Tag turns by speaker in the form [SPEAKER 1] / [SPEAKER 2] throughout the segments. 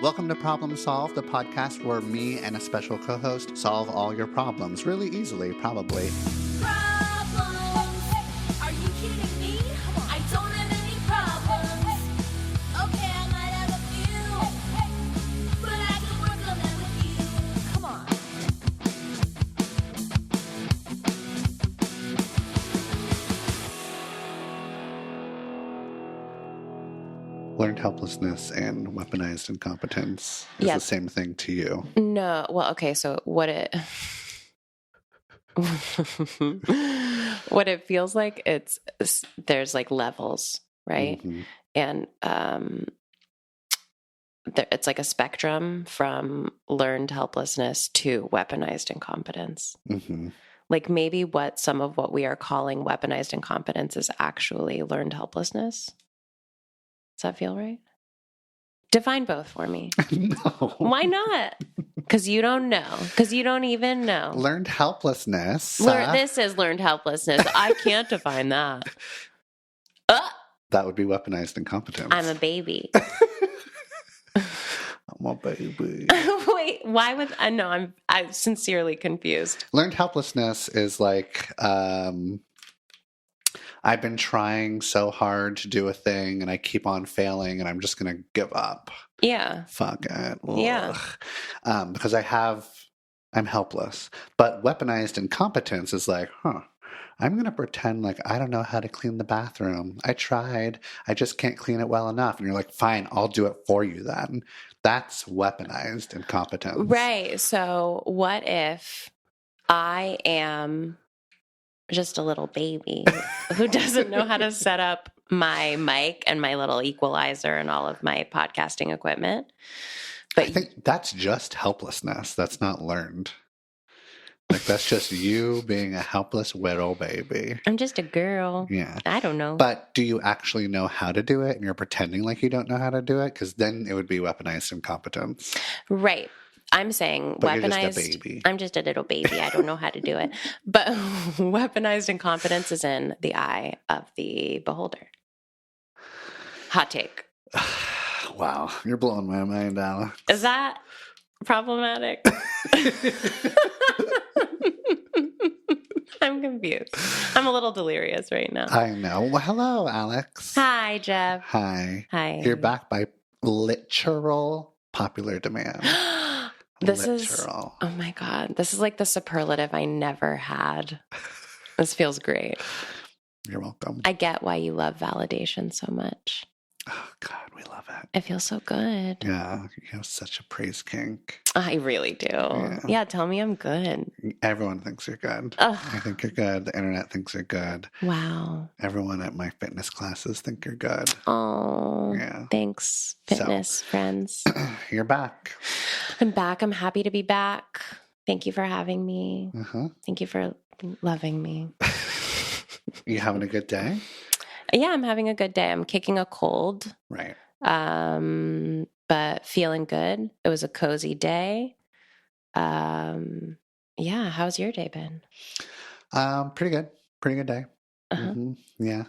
[SPEAKER 1] Welcome to Problem Solve, the podcast where me and a special co-host solve all your problems really easily, probably.
[SPEAKER 2] Problems? Are you kidding me? I don't have any problems. Okay, I might have a few, but I can work on them with you. Come on.
[SPEAKER 1] Learned helplessness and weaponized incompetence is
[SPEAKER 3] Yeah.
[SPEAKER 1] the same thing to you.
[SPEAKER 3] No, well, okay, so what it what it feels like, there's like levels, right?
[SPEAKER 1] Mhm.
[SPEAKER 3] And it's like a spectrum from learned helplessness to weaponized incompetence.
[SPEAKER 1] Mhm.
[SPEAKER 3] Like maybe some of what we are calling weaponized incompetence is actually learned helplessness. Does that feel right? Define both for me.
[SPEAKER 1] No.
[SPEAKER 3] Why not? Because you don't know. Because you don't even know.
[SPEAKER 1] Learned helplessness.
[SPEAKER 3] This is learned helplessness. I can't define that.
[SPEAKER 1] That would be weaponized incompetence.
[SPEAKER 3] I'm a baby.
[SPEAKER 1] I'm a baby.
[SPEAKER 3] Wait, why would I? No, I'm sincerely confused.
[SPEAKER 1] Learned helplessness is like, I've been trying so hard to do a thing and I keep on failing and I'm just going to give up.
[SPEAKER 3] Yeah.
[SPEAKER 1] Fuck it.
[SPEAKER 3] Yeah.
[SPEAKER 1] Ugh. Because I'm helpless. But weaponized incompetence is like, I'm going to pretend like I don't know how to clean the bathroom. I tried. I just can't clean it well enough. And you're like, fine, I'll do it for you then. That's weaponized incompetence.
[SPEAKER 3] Right. So what if I am just a little baby who doesn't know how to set up my mic and my little equalizer and all of my podcasting equipment? But
[SPEAKER 1] I think that's just helplessness. That's not learned. Like, that's just you being a helpless little baby.
[SPEAKER 3] I'm just a girl.
[SPEAKER 1] Yeah.
[SPEAKER 3] I don't know.
[SPEAKER 1] But do you actually know how to do it and you're pretending like you don't know how to do it? Because then it would be weaponized incompetence.
[SPEAKER 3] Right. I'm saying
[SPEAKER 1] But
[SPEAKER 3] weaponized.
[SPEAKER 1] you're just a baby.
[SPEAKER 3] I'm just a little baby. I don't know how to do it. But weaponized incompetence is in the eye of the beholder. Hot take.
[SPEAKER 1] Wow. You're blowing my mind, Alex.
[SPEAKER 3] Is that problematic? I'm confused. I'm a little delirious right now.
[SPEAKER 1] I know. Well, hello, Alex.
[SPEAKER 3] Hi, Jeff.
[SPEAKER 1] Hi.
[SPEAKER 3] Hi.
[SPEAKER 1] You're back by literal popular demand.
[SPEAKER 3] This
[SPEAKER 1] Literal.
[SPEAKER 3] is, oh my God. This is like the superlative I never had. This feels great.
[SPEAKER 1] You're welcome.
[SPEAKER 3] I get why you love validation so much.
[SPEAKER 1] Oh, God, we love it.
[SPEAKER 3] It feels so good.
[SPEAKER 1] Yeah, you have such a praise kink.
[SPEAKER 3] I really do. Yeah, tell me I'm good.
[SPEAKER 1] Everyone thinks you're good.
[SPEAKER 3] Ugh.
[SPEAKER 1] I think you're good. The internet thinks you're good.
[SPEAKER 3] Wow.
[SPEAKER 1] Everyone at my fitness classes think you're good.
[SPEAKER 3] Oh,
[SPEAKER 1] Yeah.
[SPEAKER 3] thanks, fitness friends.
[SPEAKER 1] You're back.
[SPEAKER 3] I'm back. I'm happy to be back. Thank you for having me.
[SPEAKER 1] Uh-huh.
[SPEAKER 3] Thank you for loving me.
[SPEAKER 1] You having a good day?
[SPEAKER 3] Yeah, I'm having a good day. I'm kicking a cold.
[SPEAKER 1] Right.
[SPEAKER 3] But feeling good. It was a cozy day. Yeah, how's your day been?
[SPEAKER 1] Pretty good. Pretty good day.
[SPEAKER 3] Uh-huh.
[SPEAKER 1] Mm-hmm. Yeah.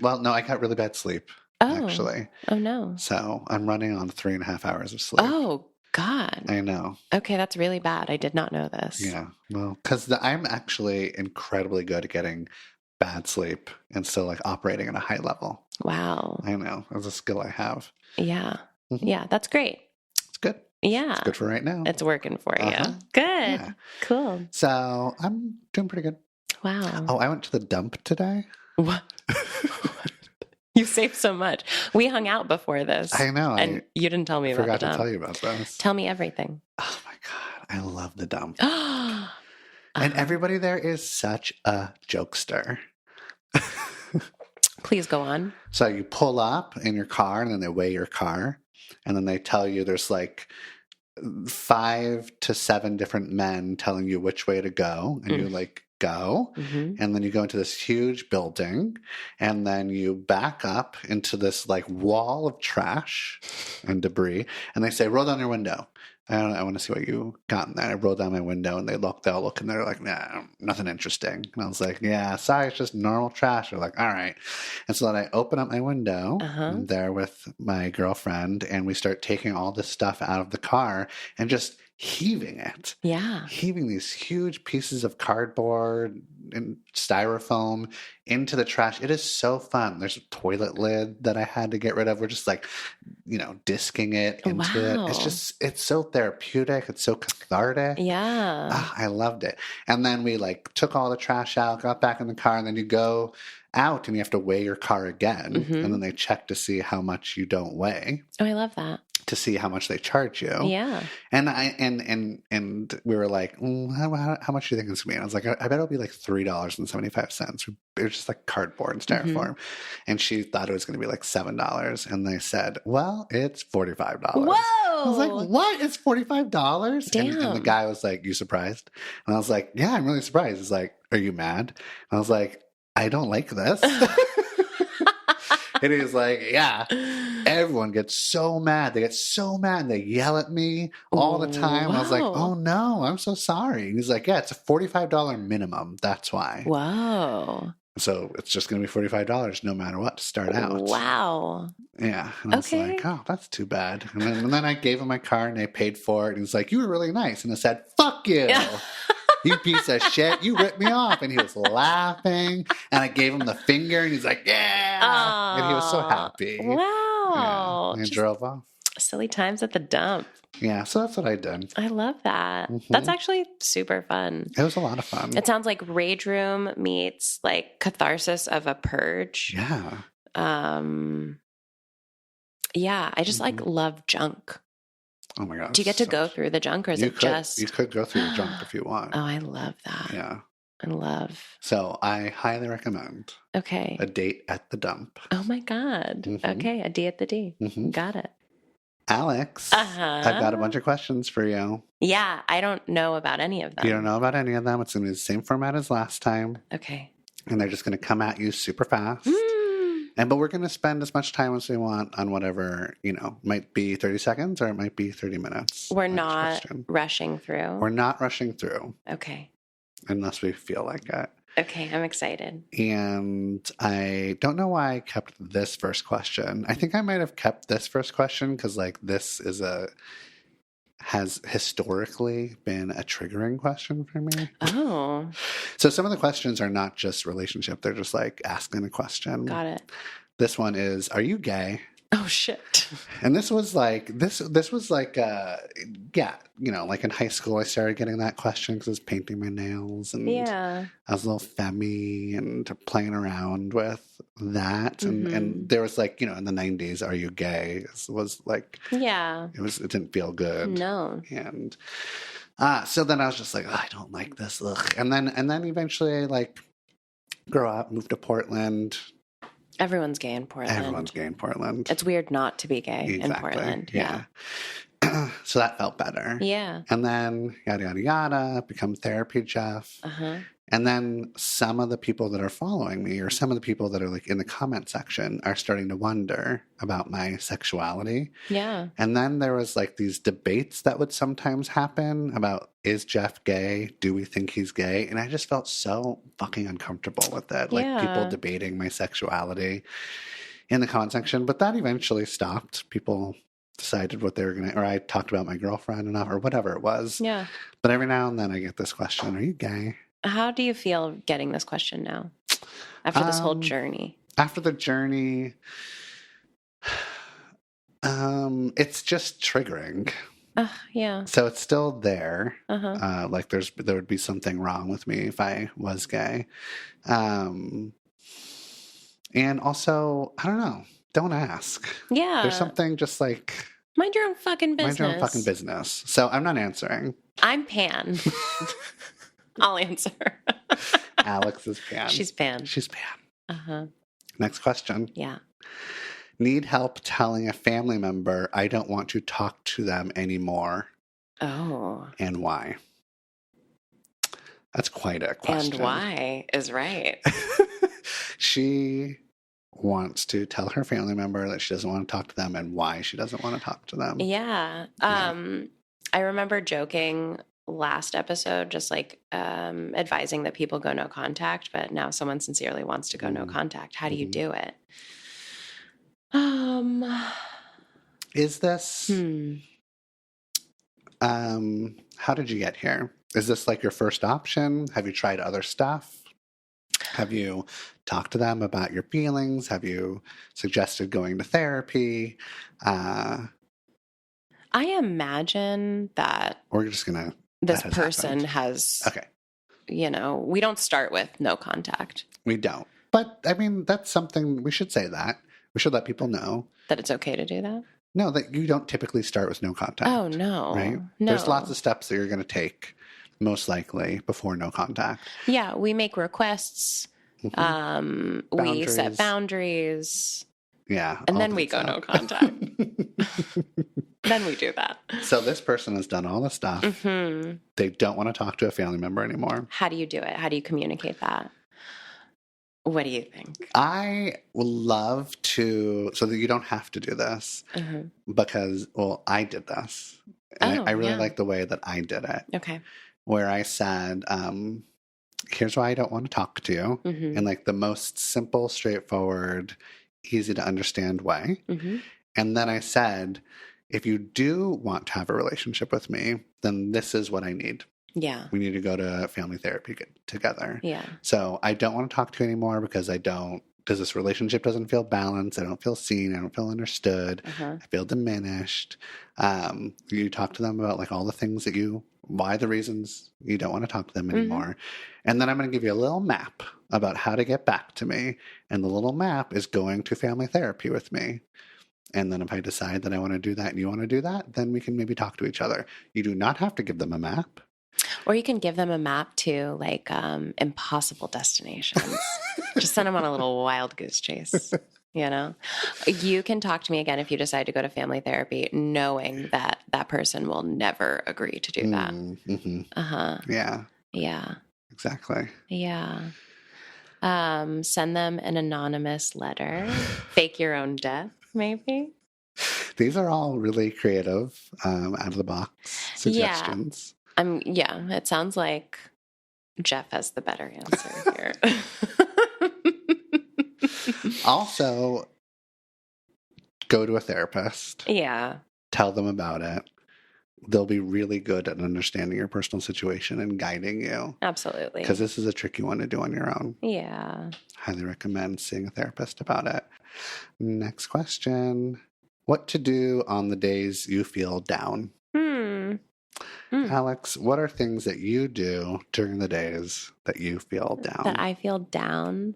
[SPEAKER 1] Well, no, I got really bad sleep, actually.
[SPEAKER 3] Oh, no.
[SPEAKER 1] So I'm running on 3.5 hours of sleep.
[SPEAKER 3] Oh, God.
[SPEAKER 1] I know.
[SPEAKER 3] Okay, that's really bad. I did not know this.
[SPEAKER 1] Yeah. Well, because I'm actually incredibly good at getting bad sleep and still like operating at a high level.
[SPEAKER 3] Wow.
[SPEAKER 1] I know. It's a skill I have.
[SPEAKER 3] Yeah.
[SPEAKER 1] Mhm.
[SPEAKER 3] Yeah, that's great.
[SPEAKER 1] It's good.
[SPEAKER 3] Yeah.
[SPEAKER 1] It's good for right now.
[SPEAKER 3] It's working for you.
[SPEAKER 1] Uh-huh.
[SPEAKER 3] Good.
[SPEAKER 1] Yeah.
[SPEAKER 3] Cool.
[SPEAKER 1] So I'm doing pretty good.
[SPEAKER 3] Wow.
[SPEAKER 1] Oh, I went to the dump today.
[SPEAKER 3] What? You saved so much. We hung out before this.
[SPEAKER 1] I know.
[SPEAKER 3] And you didn't tell me
[SPEAKER 1] I
[SPEAKER 3] about
[SPEAKER 1] forgot
[SPEAKER 3] the
[SPEAKER 1] to
[SPEAKER 3] dump.
[SPEAKER 1] tell you about this.
[SPEAKER 3] Tell me everything.
[SPEAKER 1] Oh my God. I love the dump.
[SPEAKER 3] And
[SPEAKER 1] And everybody there is such a jokester.
[SPEAKER 3] please go on.
[SPEAKER 1] So you pull up in your car and then they weigh your car. And then they tell you there's like 5 to 7 different men telling you which way to go. And you like go.
[SPEAKER 3] Mm-hmm.
[SPEAKER 1] And then you go into this huge building. And then you back up into this like wall of trash and debris. And they say, roll down your window. I don't know. I want to see what you got in there. I rolled down my window and they all look and they're like, nah, nothing interesting. And I was like, yeah, sorry, it's just normal trash. They're like, all right. And so then I open up my window.
[SPEAKER 3] Uh-huh.
[SPEAKER 1] I'm there with my girlfriend and we start taking all this stuff out of the car and just heaving it.
[SPEAKER 3] Yeah.
[SPEAKER 1] Heaving these huge pieces of cardboard and styrofoam into the trash. It is so fun. There's a toilet lid that I had to get rid of. We're just like, disking it into it. It's so therapeutic. It's so cathartic.
[SPEAKER 3] Yeah.
[SPEAKER 1] I loved it. And then we like took all the trash out, got back in the car, and then you go out and you have to weigh your car again.
[SPEAKER 3] Mhm.
[SPEAKER 1] And then they check to see how much you don't weigh.
[SPEAKER 3] Oh, I love that.
[SPEAKER 1] To see how much they charge you.
[SPEAKER 3] Yeah.
[SPEAKER 1] And we were like, how much do you think it's gonna be? And I was like, I bet it'll be like $3.75. It was just like cardboard and styrofoam.
[SPEAKER 3] Mm-hmm.
[SPEAKER 1] And she thought it was gonna be like $7. And they said, well, it's $45.
[SPEAKER 3] Whoa!
[SPEAKER 1] I was like, what? It's $45?
[SPEAKER 3] Damn.
[SPEAKER 1] And the guy was like, you surprised? And I was like, yeah, I'm really surprised. He's like, are you mad? And I was like, I don't like this. And he was like, yeah. Everyone gets so mad. They get so mad. They yell at me all the time.
[SPEAKER 3] Wow.
[SPEAKER 1] I was like, oh no, I'm so sorry. And he's like, yeah, it's a $45 minimum. That's why.
[SPEAKER 3] Whoa.
[SPEAKER 1] So it's just going to be $45 no matter what to start out.
[SPEAKER 3] Wow.
[SPEAKER 1] Yeah. And I was like, oh, that's too bad. And then I gave him my car and they paid for it. And he's like, you were really nice. And I said, fuck you. You piece of shit. You ripped me off. And he was laughing. And I gave him the finger and he's like, yeah.
[SPEAKER 3] Aww.
[SPEAKER 1] And he was so happy.
[SPEAKER 3] Wow.
[SPEAKER 1] Yeah. And drove off.
[SPEAKER 3] Silly times at the dump.
[SPEAKER 1] Yeah. So that's what I did.
[SPEAKER 3] I love that.
[SPEAKER 1] Mm-hmm.
[SPEAKER 3] That's actually super fun.
[SPEAKER 1] It was a lot of fun.
[SPEAKER 3] It sounds like Rage Room meets like catharsis of a purge.
[SPEAKER 1] Yeah.
[SPEAKER 3] Yeah. I just like love junk.
[SPEAKER 1] Oh my God.
[SPEAKER 3] Do you get to go through the junk or is it just?
[SPEAKER 1] You could go through the junk if you want.
[SPEAKER 3] Oh, I love that.
[SPEAKER 1] Yeah.
[SPEAKER 3] I love.
[SPEAKER 1] So I highly recommend
[SPEAKER 3] Okay.
[SPEAKER 1] A Date at the Dump.
[SPEAKER 3] Oh my God.
[SPEAKER 1] Mhm.
[SPEAKER 3] Okay. A D at the D.
[SPEAKER 1] Mhm.
[SPEAKER 3] Got it.
[SPEAKER 1] Alex,
[SPEAKER 3] Uh-huh.
[SPEAKER 1] I've got a bunch of questions for you.
[SPEAKER 3] Yeah. I don't know about any of them.
[SPEAKER 1] You don't know about any of them. It's going to be the same format as last time.
[SPEAKER 3] Okay.
[SPEAKER 1] And they're just going to come at you super fast.
[SPEAKER 3] Mm.
[SPEAKER 1] But we're going to spend as much time as we want on whatever, might be 30 seconds or it might be 30 minutes.
[SPEAKER 3] We're
[SPEAKER 1] Next
[SPEAKER 3] not
[SPEAKER 1] question.
[SPEAKER 3] rushing through.
[SPEAKER 1] We're not rushing through
[SPEAKER 3] Okay.
[SPEAKER 1] unless we feel like it.
[SPEAKER 3] Okay. I'm excited.
[SPEAKER 1] And I don't know why I kept this first question. I think I might have kept this first question because, this has historically been a triggering question for me.
[SPEAKER 3] Oh,
[SPEAKER 1] So some of the questions are not just relationship; they're just like asking a question.
[SPEAKER 3] got it.
[SPEAKER 1] This one is: are you gay?
[SPEAKER 3] Oh shit.
[SPEAKER 1] And this was like like in high school, I started getting that question because I was painting my nails and
[SPEAKER 3] Yeah.
[SPEAKER 1] I was a little femmy and playing around with that. And there was in the 90s, are you gay? Was like,
[SPEAKER 3] Yeah.
[SPEAKER 1] it didn't feel good.
[SPEAKER 3] No.
[SPEAKER 1] And so then I was just like, I don't like this. Ugh. And then eventually I grow up, move to Portland.
[SPEAKER 3] Everyone's gay in Portland.
[SPEAKER 1] Everyone's gay in Portland.
[SPEAKER 3] It's weird not to be gay in
[SPEAKER 1] Exactly.
[SPEAKER 3] Portland.
[SPEAKER 1] Yeah. So that felt better.
[SPEAKER 3] Yeah.
[SPEAKER 1] And then yada, yada, yada, become therapy Jeff.
[SPEAKER 3] Uh-huh.
[SPEAKER 1] And then some of the people that are following me or some of the people that are in the comment section are starting to wonder about my sexuality.
[SPEAKER 3] Yeah.
[SPEAKER 1] And then there was these debates that would sometimes happen about, is Jeff gay? Do we think he's gay? And I just felt so fucking uncomfortable with it. People debating my sexuality in the comment section. But that eventually stopped. People decided what they were going to, or I talked about my girlfriend enough or whatever it was.
[SPEAKER 3] Yeah.
[SPEAKER 1] But every now and then I get this question, are you gay?
[SPEAKER 3] How do you feel getting this question now after this whole journey?
[SPEAKER 1] After the journey, it's just triggering.
[SPEAKER 3] Yeah.
[SPEAKER 1] So it's still there.
[SPEAKER 3] Uh-huh.
[SPEAKER 1] There would be something wrong with me if I was gay. And also, I don't know. Don't ask.
[SPEAKER 3] Yeah.
[SPEAKER 1] There's something just
[SPEAKER 3] mind your own fucking business.
[SPEAKER 1] mind your own fucking business. So I'm not answering.
[SPEAKER 3] I'm Pan. I'll answer.
[SPEAKER 1] Alex is Pan.
[SPEAKER 3] She's Pan.
[SPEAKER 1] She's Pan.
[SPEAKER 3] Uh-huh.
[SPEAKER 1] Next question.
[SPEAKER 3] Yeah.
[SPEAKER 1] Need help telling a family member I don't want to talk to them anymore.
[SPEAKER 3] Oh.
[SPEAKER 1] And why? That's quite a question.
[SPEAKER 3] And why is right.
[SPEAKER 1] She wants to tell her family member that she doesn't want to talk to them and why she doesn't want to talk to them.
[SPEAKER 3] Yeah. I remember joking last episode, just like advising that people go no contact, but now someone sincerely wants to go no contact. How do you do it?
[SPEAKER 1] Is this, how did you get here? Is this like your first option? Have you tried other stuff? Have you talked to them about your feelings? Have you suggested going to therapy?
[SPEAKER 3] I imagine that
[SPEAKER 1] Or you're just gonna
[SPEAKER 3] this
[SPEAKER 1] that has
[SPEAKER 3] person
[SPEAKER 1] happened.
[SPEAKER 3] has,
[SPEAKER 1] Okay.
[SPEAKER 3] We don't start with no contact.
[SPEAKER 1] We don't. But I mean, that's something we should say that. We should let people know.
[SPEAKER 3] That it's okay to do that?
[SPEAKER 1] No, that you don't typically start with no contact.
[SPEAKER 3] Oh, no.
[SPEAKER 1] Right?
[SPEAKER 3] No.
[SPEAKER 1] There's lots of steps that you're going to take, most likely, before no contact.
[SPEAKER 3] Yeah, we make requests. We set boundaries.
[SPEAKER 1] Yeah.
[SPEAKER 3] And then we go no contact. Then we do that.
[SPEAKER 1] So this person has done all the stuff. Mm-hmm. They don't want to talk to a family member anymore.
[SPEAKER 3] How do you do it? How do you communicate that? What do you think?
[SPEAKER 1] I would love to, so that you don't have to do this, because, well, I did this. And I really like the way that I did it.
[SPEAKER 3] Okay.
[SPEAKER 1] Where I said, here's why I don't want to talk to you. In like the most simple, straightforward, easy to understand way. And then I said, if you do want to have a relationship with me, then this is what I need.
[SPEAKER 3] Yeah.
[SPEAKER 1] We need to go to family therapy together.
[SPEAKER 3] Yeah.
[SPEAKER 1] So I don't want to talk to you anymore because this relationship doesn't feel balanced. I don't feel seen. I don't feel understood. I feel diminished. You talk to them about like all the things why the reasons you don't want to talk to them anymore. And then I'm going to give you a little map about how to get back to me. And the little map is going to family therapy with me. And then if I decide that I want to do that and you want to do that, then we can maybe talk to each other. You do not have to give them a map.
[SPEAKER 3] Or you can give them a map to like impossible destinations. Just send them on a little wild goose chase. You can talk to me again if you decide to go to family therapy, knowing that that person will never agree to do that.
[SPEAKER 1] Yeah.
[SPEAKER 3] Yeah.
[SPEAKER 1] Exactly.
[SPEAKER 3] Yeah. Send them an anonymous letter. Fake your own death, maybe.
[SPEAKER 1] These are all really creative, out of the box suggestions.
[SPEAKER 3] Yeah. It sounds like Jeff has the better answer here.
[SPEAKER 1] Also, go to a therapist.
[SPEAKER 3] Yeah.
[SPEAKER 1] Tell them about it. They'll be really good at understanding your personal situation and guiding you.
[SPEAKER 3] Absolutely.
[SPEAKER 1] Because this is a tricky one to do on your own.
[SPEAKER 3] Yeah.
[SPEAKER 1] Highly recommend seeing a therapist about it. Next question. What to do on the days you feel down? Alex, what are things that you do during the days that you feel down?
[SPEAKER 3] That I feel down?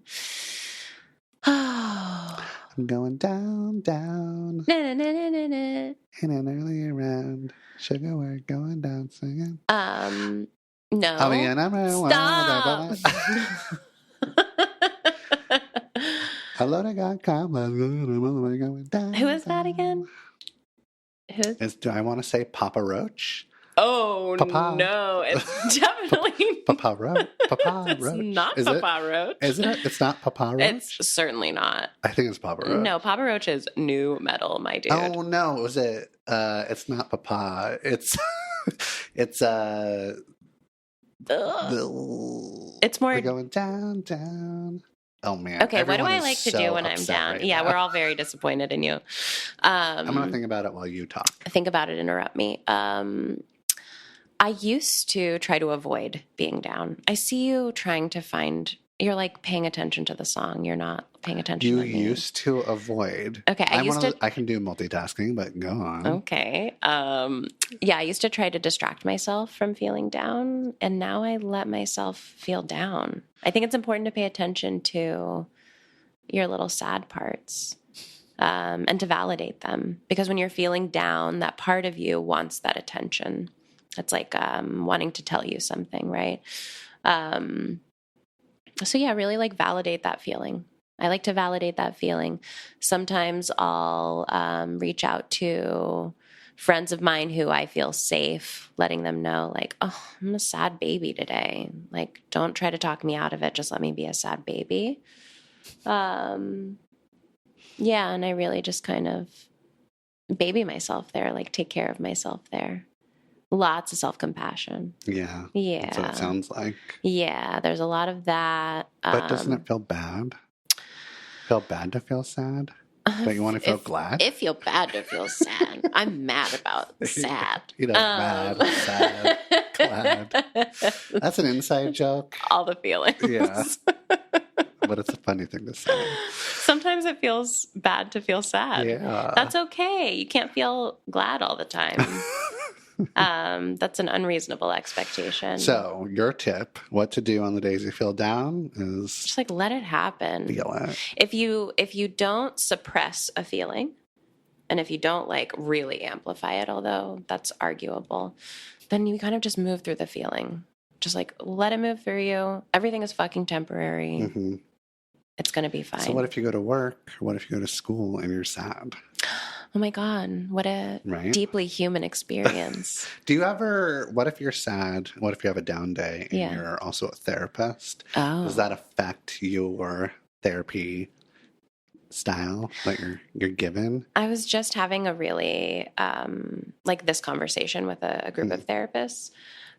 [SPEAKER 3] Oh.
[SPEAKER 1] I'm going down, down.
[SPEAKER 3] Na, na, na, na, na, na.
[SPEAKER 1] In an early round. Sugar, we're going down singing.
[SPEAKER 3] No.
[SPEAKER 1] I mean,
[SPEAKER 3] Stop.
[SPEAKER 1] Hello to God, come. Going down.
[SPEAKER 3] Who is that again?
[SPEAKER 1] Do I want to say Papa Roach?
[SPEAKER 3] Oh,
[SPEAKER 1] Papa.
[SPEAKER 3] no. It's definitely
[SPEAKER 1] Papa Roach. Papa Roach.
[SPEAKER 3] It's not
[SPEAKER 1] Is
[SPEAKER 3] Papa Roach.
[SPEAKER 1] Is it? It's not Papa Roach?
[SPEAKER 3] It's certainly not.
[SPEAKER 1] I think it's Papa Roach.
[SPEAKER 3] No, Papa Roach is new metal, my dude.
[SPEAKER 1] Oh, no. Was it? It's not Papa. It's
[SPEAKER 3] It's more.
[SPEAKER 1] We're going down, down. Oh, man.
[SPEAKER 3] Okay, what do
[SPEAKER 1] Everyone
[SPEAKER 3] I
[SPEAKER 1] is
[SPEAKER 3] like to
[SPEAKER 1] so
[SPEAKER 3] do when I'm
[SPEAKER 1] upset
[SPEAKER 3] down?
[SPEAKER 1] right
[SPEAKER 3] Yeah,
[SPEAKER 1] now.
[SPEAKER 3] we're all very disappointed in you.
[SPEAKER 1] I'm going to think about it while you talk.
[SPEAKER 3] Think about it, interrupt me. I used to try to avoid being down. I see you trying to find, you're like paying attention to the song. You're not paying attention
[SPEAKER 1] You
[SPEAKER 3] to me.
[SPEAKER 1] used to avoid.
[SPEAKER 3] Okay,
[SPEAKER 1] I can do multitasking, but go on.
[SPEAKER 3] Okay. Yeah, I used to try to distract myself from feeling down, and now I let myself feel down. I think it's important to pay attention to your little sad parts, and to validate them. Because when you're feeling down, that part of you wants that attention. It's like wanting to tell you something, right? So yeah, really like validate that feeling. I like to validate that feeling. Sometimes I'll reach out to friends of mine who I feel safe, letting them know like, oh, I'm a sad baby today. Like, don't try to talk me out of it. Just let me be a sad baby. Yeah, and I really just kind of baby myself there, like take care of myself there. Lots of self-compassion.
[SPEAKER 1] Yeah.
[SPEAKER 3] Yeah.
[SPEAKER 1] That's what it sounds like.
[SPEAKER 3] Yeah, there's a lot of that.
[SPEAKER 1] But doesn't it feel bad? Feel bad to feel sad? Don't you want to feel glad?
[SPEAKER 3] It feel bad to feel sad. I'm mad about sad.
[SPEAKER 1] Mad, sad, glad. That's an inside joke.
[SPEAKER 3] All the feelings.
[SPEAKER 1] Yeah. But it's a funny thing to say.
[SPEAKER 3] Sometimes it feels bad to feel sad.
[SPEAKER 1] Yeah.
[SPEAKER 3] That's okay. You can't feel glad all the time. That's an unreasonable expectation.
[SPEAKER 1] So, your tip, what to do on the days you feel down is
[SPEAKER 3] just like let it happen.
[SPEAKER 1] feel it.
[SPEAKER 3] If you don't suppress a feeling, and if you don't like really amplify it, although that's arguable, then you kind of just move through the feeling. Just like let it move through you. Everything is fucking temporary.
[SPEAKER 1] Mm-hmm.
[SPEAKER 3] It's going to be fine.
[SPEAKER 1] So what if you go to work? What if you go to school and you're sad?
[SPEAKER 3] Oh my God, what a deeply human experience.
[SPEAKER 1] Do you ever, what if you're sad? What if you have a down day and you're also a therapist?
[SPEAKER 3] Oh.
[SPEAKER 1] Does that affect your therapy style that you're given?
[SPEAKER 3] I was just having a really, like this conversation with a group of therapists.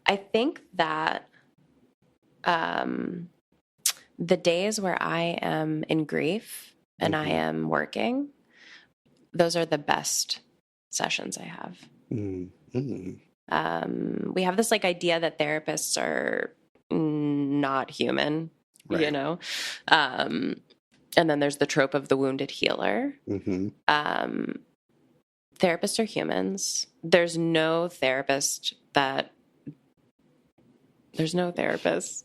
[SPEAKER 3] I think that the days where I am in grief and I am working, those are the best sessions I have.
[SPEAKER 1] Mm-hmm.
[SPEAKER 3] We have this like idea that therapists are not human, you know? And then there's the trope of the wounded healer.
[SPEAKER 1] Mm-hmm.
[SPEAKER 3] Therapists are humans. There's no therapist.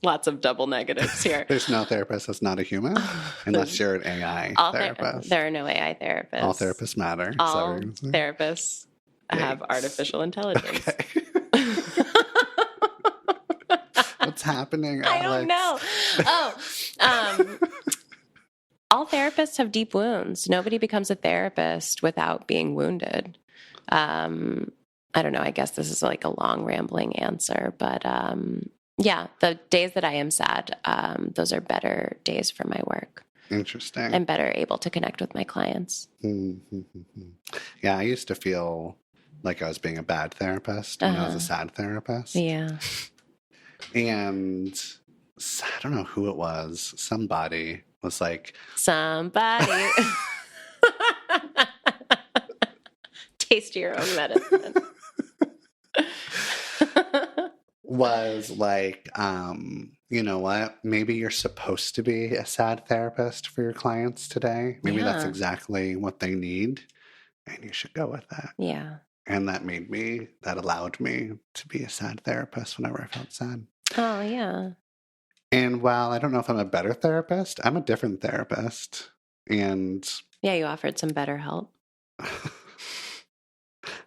[SPEAKER 3] Lots of double negatives here.
[SPEAKER 1] There's no therapist that's not a human, unless you're an AI therapist.
[SPEAKER 3] There are no AI therapists.
[SPEAKER 1] All therapists matter.
[SPEAKER 3] All therapists have artificial intelligence.
[SPEAKER 1] Okay. What's happening, Alex?
[SPEAKER 3] I don't know. All therapists have deep wounds. Nobody becomes a therapist without being wounded. I don't know. I guess this is like a long rambling answer, but yeah, the days that I am sad, those are better days for my work.
[SPEAKER 1] Interesting.
[SPEAKER 3] I'm better able to connect with my clients.
[SPEAKER 1] Mm-hmm. Yeah, I used to feel like I was being a bad therapist when I was a sad therapist.
[SPEAKER 3] Yeah.
[SPEAKER 1] And I don't know who it was. Somebody was like...
[SPEAKER 3] Somebody. Taste your own medicine.
[SPEAKER 1] Was like, you know what? Maybe you're supposed to be a sad therapist for your clients today. Maybe that's exactly what they need. And you should go with that.
[SPEAKER 3] Yeah.
[SPEAKER 1] And that allowed me to be a sad therapist whenever I felt sad.
[SPEAKER 3] Oh, yeah.
[SPEAKER 1] And while I don't know if I'm a better therapist, I'm a different therapist. And
[SPEAKER 3] yeah, you offered some better help.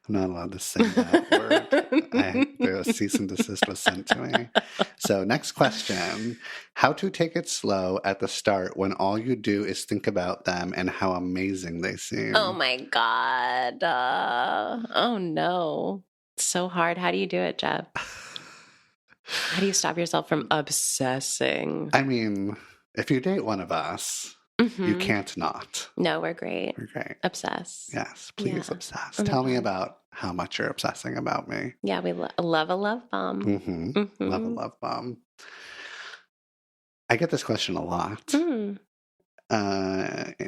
[SPEAKER 1] I'm not allowed to say that word. A cease and desist was sent to me. So next question. How to take it slow at the start when all you do is think about them and how amazing they seem.
[SPEAKER 3] Oh my God. Oh no. It's so hard. How do you do it, Jeb? How do you stop yourself from obsessing?
[SPEAKER 1] I mean, if you date one of us, you can't not.
[SPEAKER 3] No, we're great.
[SPEAKER 1] We're great.
[SPEAKER 3] Obsess.
[SPEAKER 1] Yes, please obsess.
[SPEAKER 3] Oh
[SPEAKER 1] Tell me about how much you're obsessing about me.
[SPEAKER 3] Yeah, we love a love bomb.
[SPEAKER 1] Love a love bomb. I get this question a lot in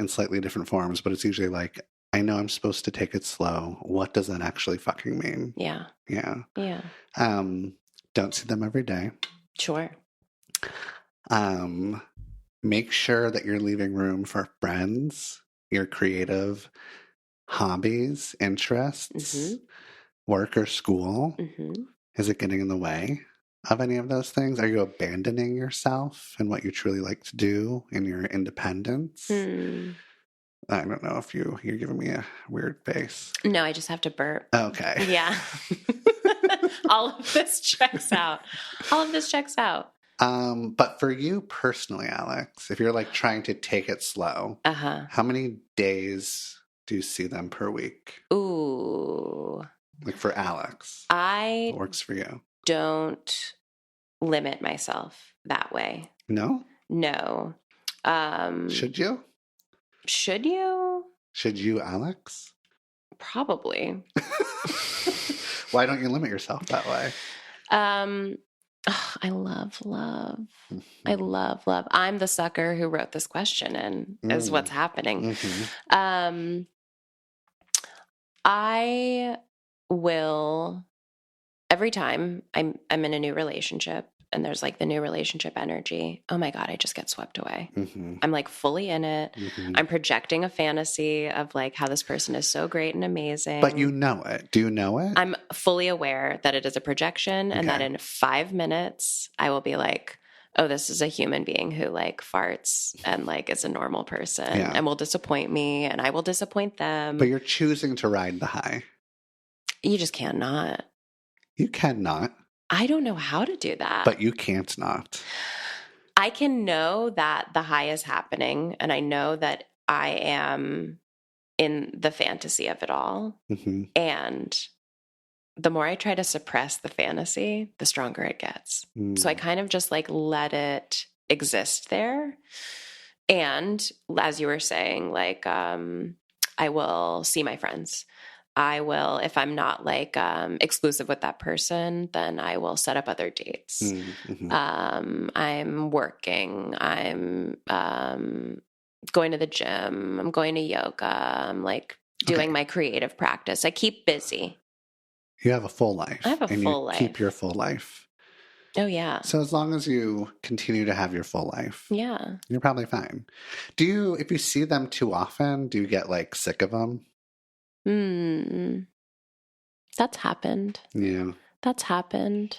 [SPEAKER 1] slightly different forms, but it's usually like, I know I'm supposed to take it slow. What does that actually fucking mean?
[SPEAKER 3] Yeah.
[SPEAKER 1] Yeah.
[SPEAKER 3] Yeah.
[SPEAKER 1] Don't see them every day.
[SPEAKER 3] Sure.
[SPEAKER 1] Make sure that you're leaving room for friends, your creative hobbies, interests, work or school. Is it getting in the way of any of those things? Are you abandoning yourself and what you truly like to do in your independence? I don't know if you're giving me a weird face.
[SPEAKER 3] No, I just have to burp.
[SPEAKER 1] Okay.
[SPEAKER 3] Yeah. All of this checks out.
[SPEAKER 1] But for you personally, Alex, if you're like trying to take it slow, how many days do you see them per week?
[SPEAKER 3] Ooh.
[SPEAKER 1] Like for Alex, what works for you?
[SPEAKER 3] Don't limit myself that way.
[SPEAKER 1] No?
[SPEAKER 3] No.
[SPEAKER 1] Should you?
[SPEAKER 3] Should you?
[SPEAKER 1] Should you, Alex?
[SPEAKER 3] Probably.
[SPEAKER 1] Why don't you limit yourself that way?
[SPEAKER 3] I love love. I love love. I'm the sucker who wrote this question and is what's happening.
[SPEAKER 1] Mm-hmm.
[SPEAKER 3] I will, every time I'm in a new relationship and there's like the new relationship energy, oh my God, I just get swept away.
[SPEAKER 1] Mm-hmm.
[SPEAKER 3] I'm like fully in it.
[SPEAKER 1] Mm-hmm.
[SPEAKER 3] I'm projecting a fantasy of like how this person is so great and amazing.
[SPEAKER 1] But you know it. Do you know it?
[SPEAKER 3] I'm fully aware that it is a projection and that
[SPEAKER 1] Okay.
[SPEAKER 3] in 5 minutes I will be like, oh, this is a human being who like farts and like is a normal person and will disappoint me and I will disappoint them.
[SPEAKER 1] But you're choosing to ride the high.
[SPEAKER 3] You just cannot.
[SPEAKER 1] You cannot.
[SPEAKER 3] I don't know how to do that.
[SPEAKER 1] But you can't not.
[SPEAKER 3] I can know that the high is happening and I know that I am in the fantasy of it all.
[SPEAKER 1] Mm-hmm.
[SPEAKER 3] And the more I try to suppress the fantasy, the stronger it gets. So I kind of just like let it exist there. And as you were saying, like, I will see my friends. I will, if I'm not like exclusive with that person, then I will set up other dates.
[SPEAKER 1] Mm-hmm.
[SPEAKER 3] I'm working. I'm going to the gym. I'm going to yoga. I'm like doing my creative practice. I keep busy.
[SPEAKER 1] You have a full life.
[SPEAKER 3] I have a full life.
[SPEAKER 1] Keep your full life.
[SPEAKER 3] Oh, yeah.
[SPEAKER 1] So as long as you continue to have your full life,
[SPEAKER 3] yeah,
[SPEAKER 1] you're probably fine. If you see them too often, do you get like sick of them?
[SPEAKER 3] That's happened.
[SPEAKER 1] Yeah.
[SPEAKER 3] That's happened.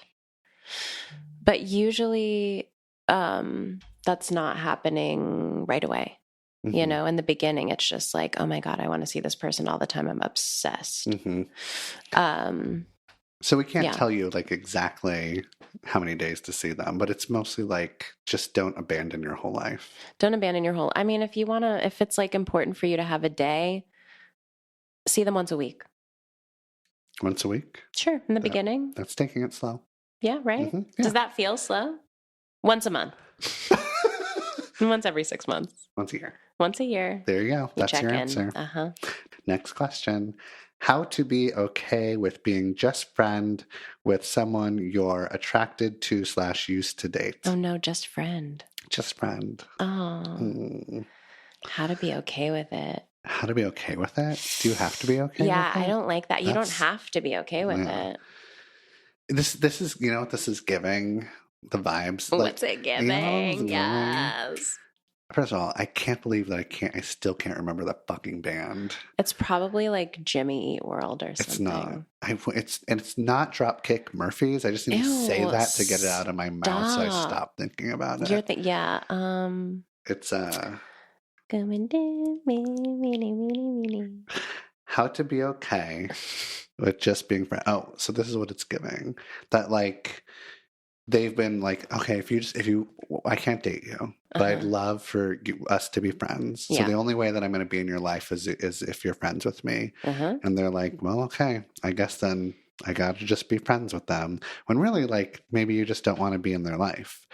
[SPEAKER 3] But usually that's not happening right away.
[SPEAKER 1] Mm-hmm.
[SPEAKER 3] You know, in the beginning, it's just like, oh my God, I want to see this person all the time. I'm obsessed.
[SPEAKER 1] Mm-hmm. So we can't tell you like exactly how many days to see them, but it's mostly like, just don't abandon your whole life.
[SPEAKER 3] Don't abandon your whole, I mean, if it's like important for you to have a day, see them once a week.
[SPEAKER 1] Once a week?
[SPEAKER 3] Sure. In the beginning.
[SPEAKER 1] That's taking it slow.
[SPEAKER 3] Yeah. Right.
[SPEAKER 1] Mm-hmm. Yeah.
[SPEAKER 3] Does that feel slow? Once a month. Once every 6 months.
[SPEAKER 1] Once a year.
[SPEAKER 3] Once a year.
[SPEAKER 1] There you go. That's your answer.
[SPEAKER 3] Uh-huh.
[SPEAKER 1] Next question. How to be okay with being just friend with someone you're attracted to / used to date?
[SPEAKER 3] Oh no, just friend.
[SPEAKER 1] Just friend.
[SPEAKER 3] Oh. How to be okay with it.
[SPEAKER 1] How to be okay with it? Do you have to be okay with it?
[SPEAKER 3] Yeah, I don't like that. You don't have to be okay with it.
[SPEAKER 1] This is, you know what this is giving? The vibes.
[SPEAKER 3] What's it giving? Yes.
[SPEAKER 1] First of all, I can't believe that I still can't remember the fucking band.
[SPEAKER 3] It's probably like Jimmy Eat World or something.
[SPEAKER 1] It's not Dropkick Murphys. I just need to say that to get it out of my mouth so I stop thinking about it. It's
[SPEAKER 3] Going down,
[SPEAKER 1] how to be okay with just being friends. Oh, so this is what it's giving. That like they've been like, okay, I can't date you, but I'd love for us to be friends. So the only way that I'm going to be in your life is if you're friends with me. And they're like, well, okay, I guess then I got to just be friends with them. When really, like, maybe you just don't want to be in their life.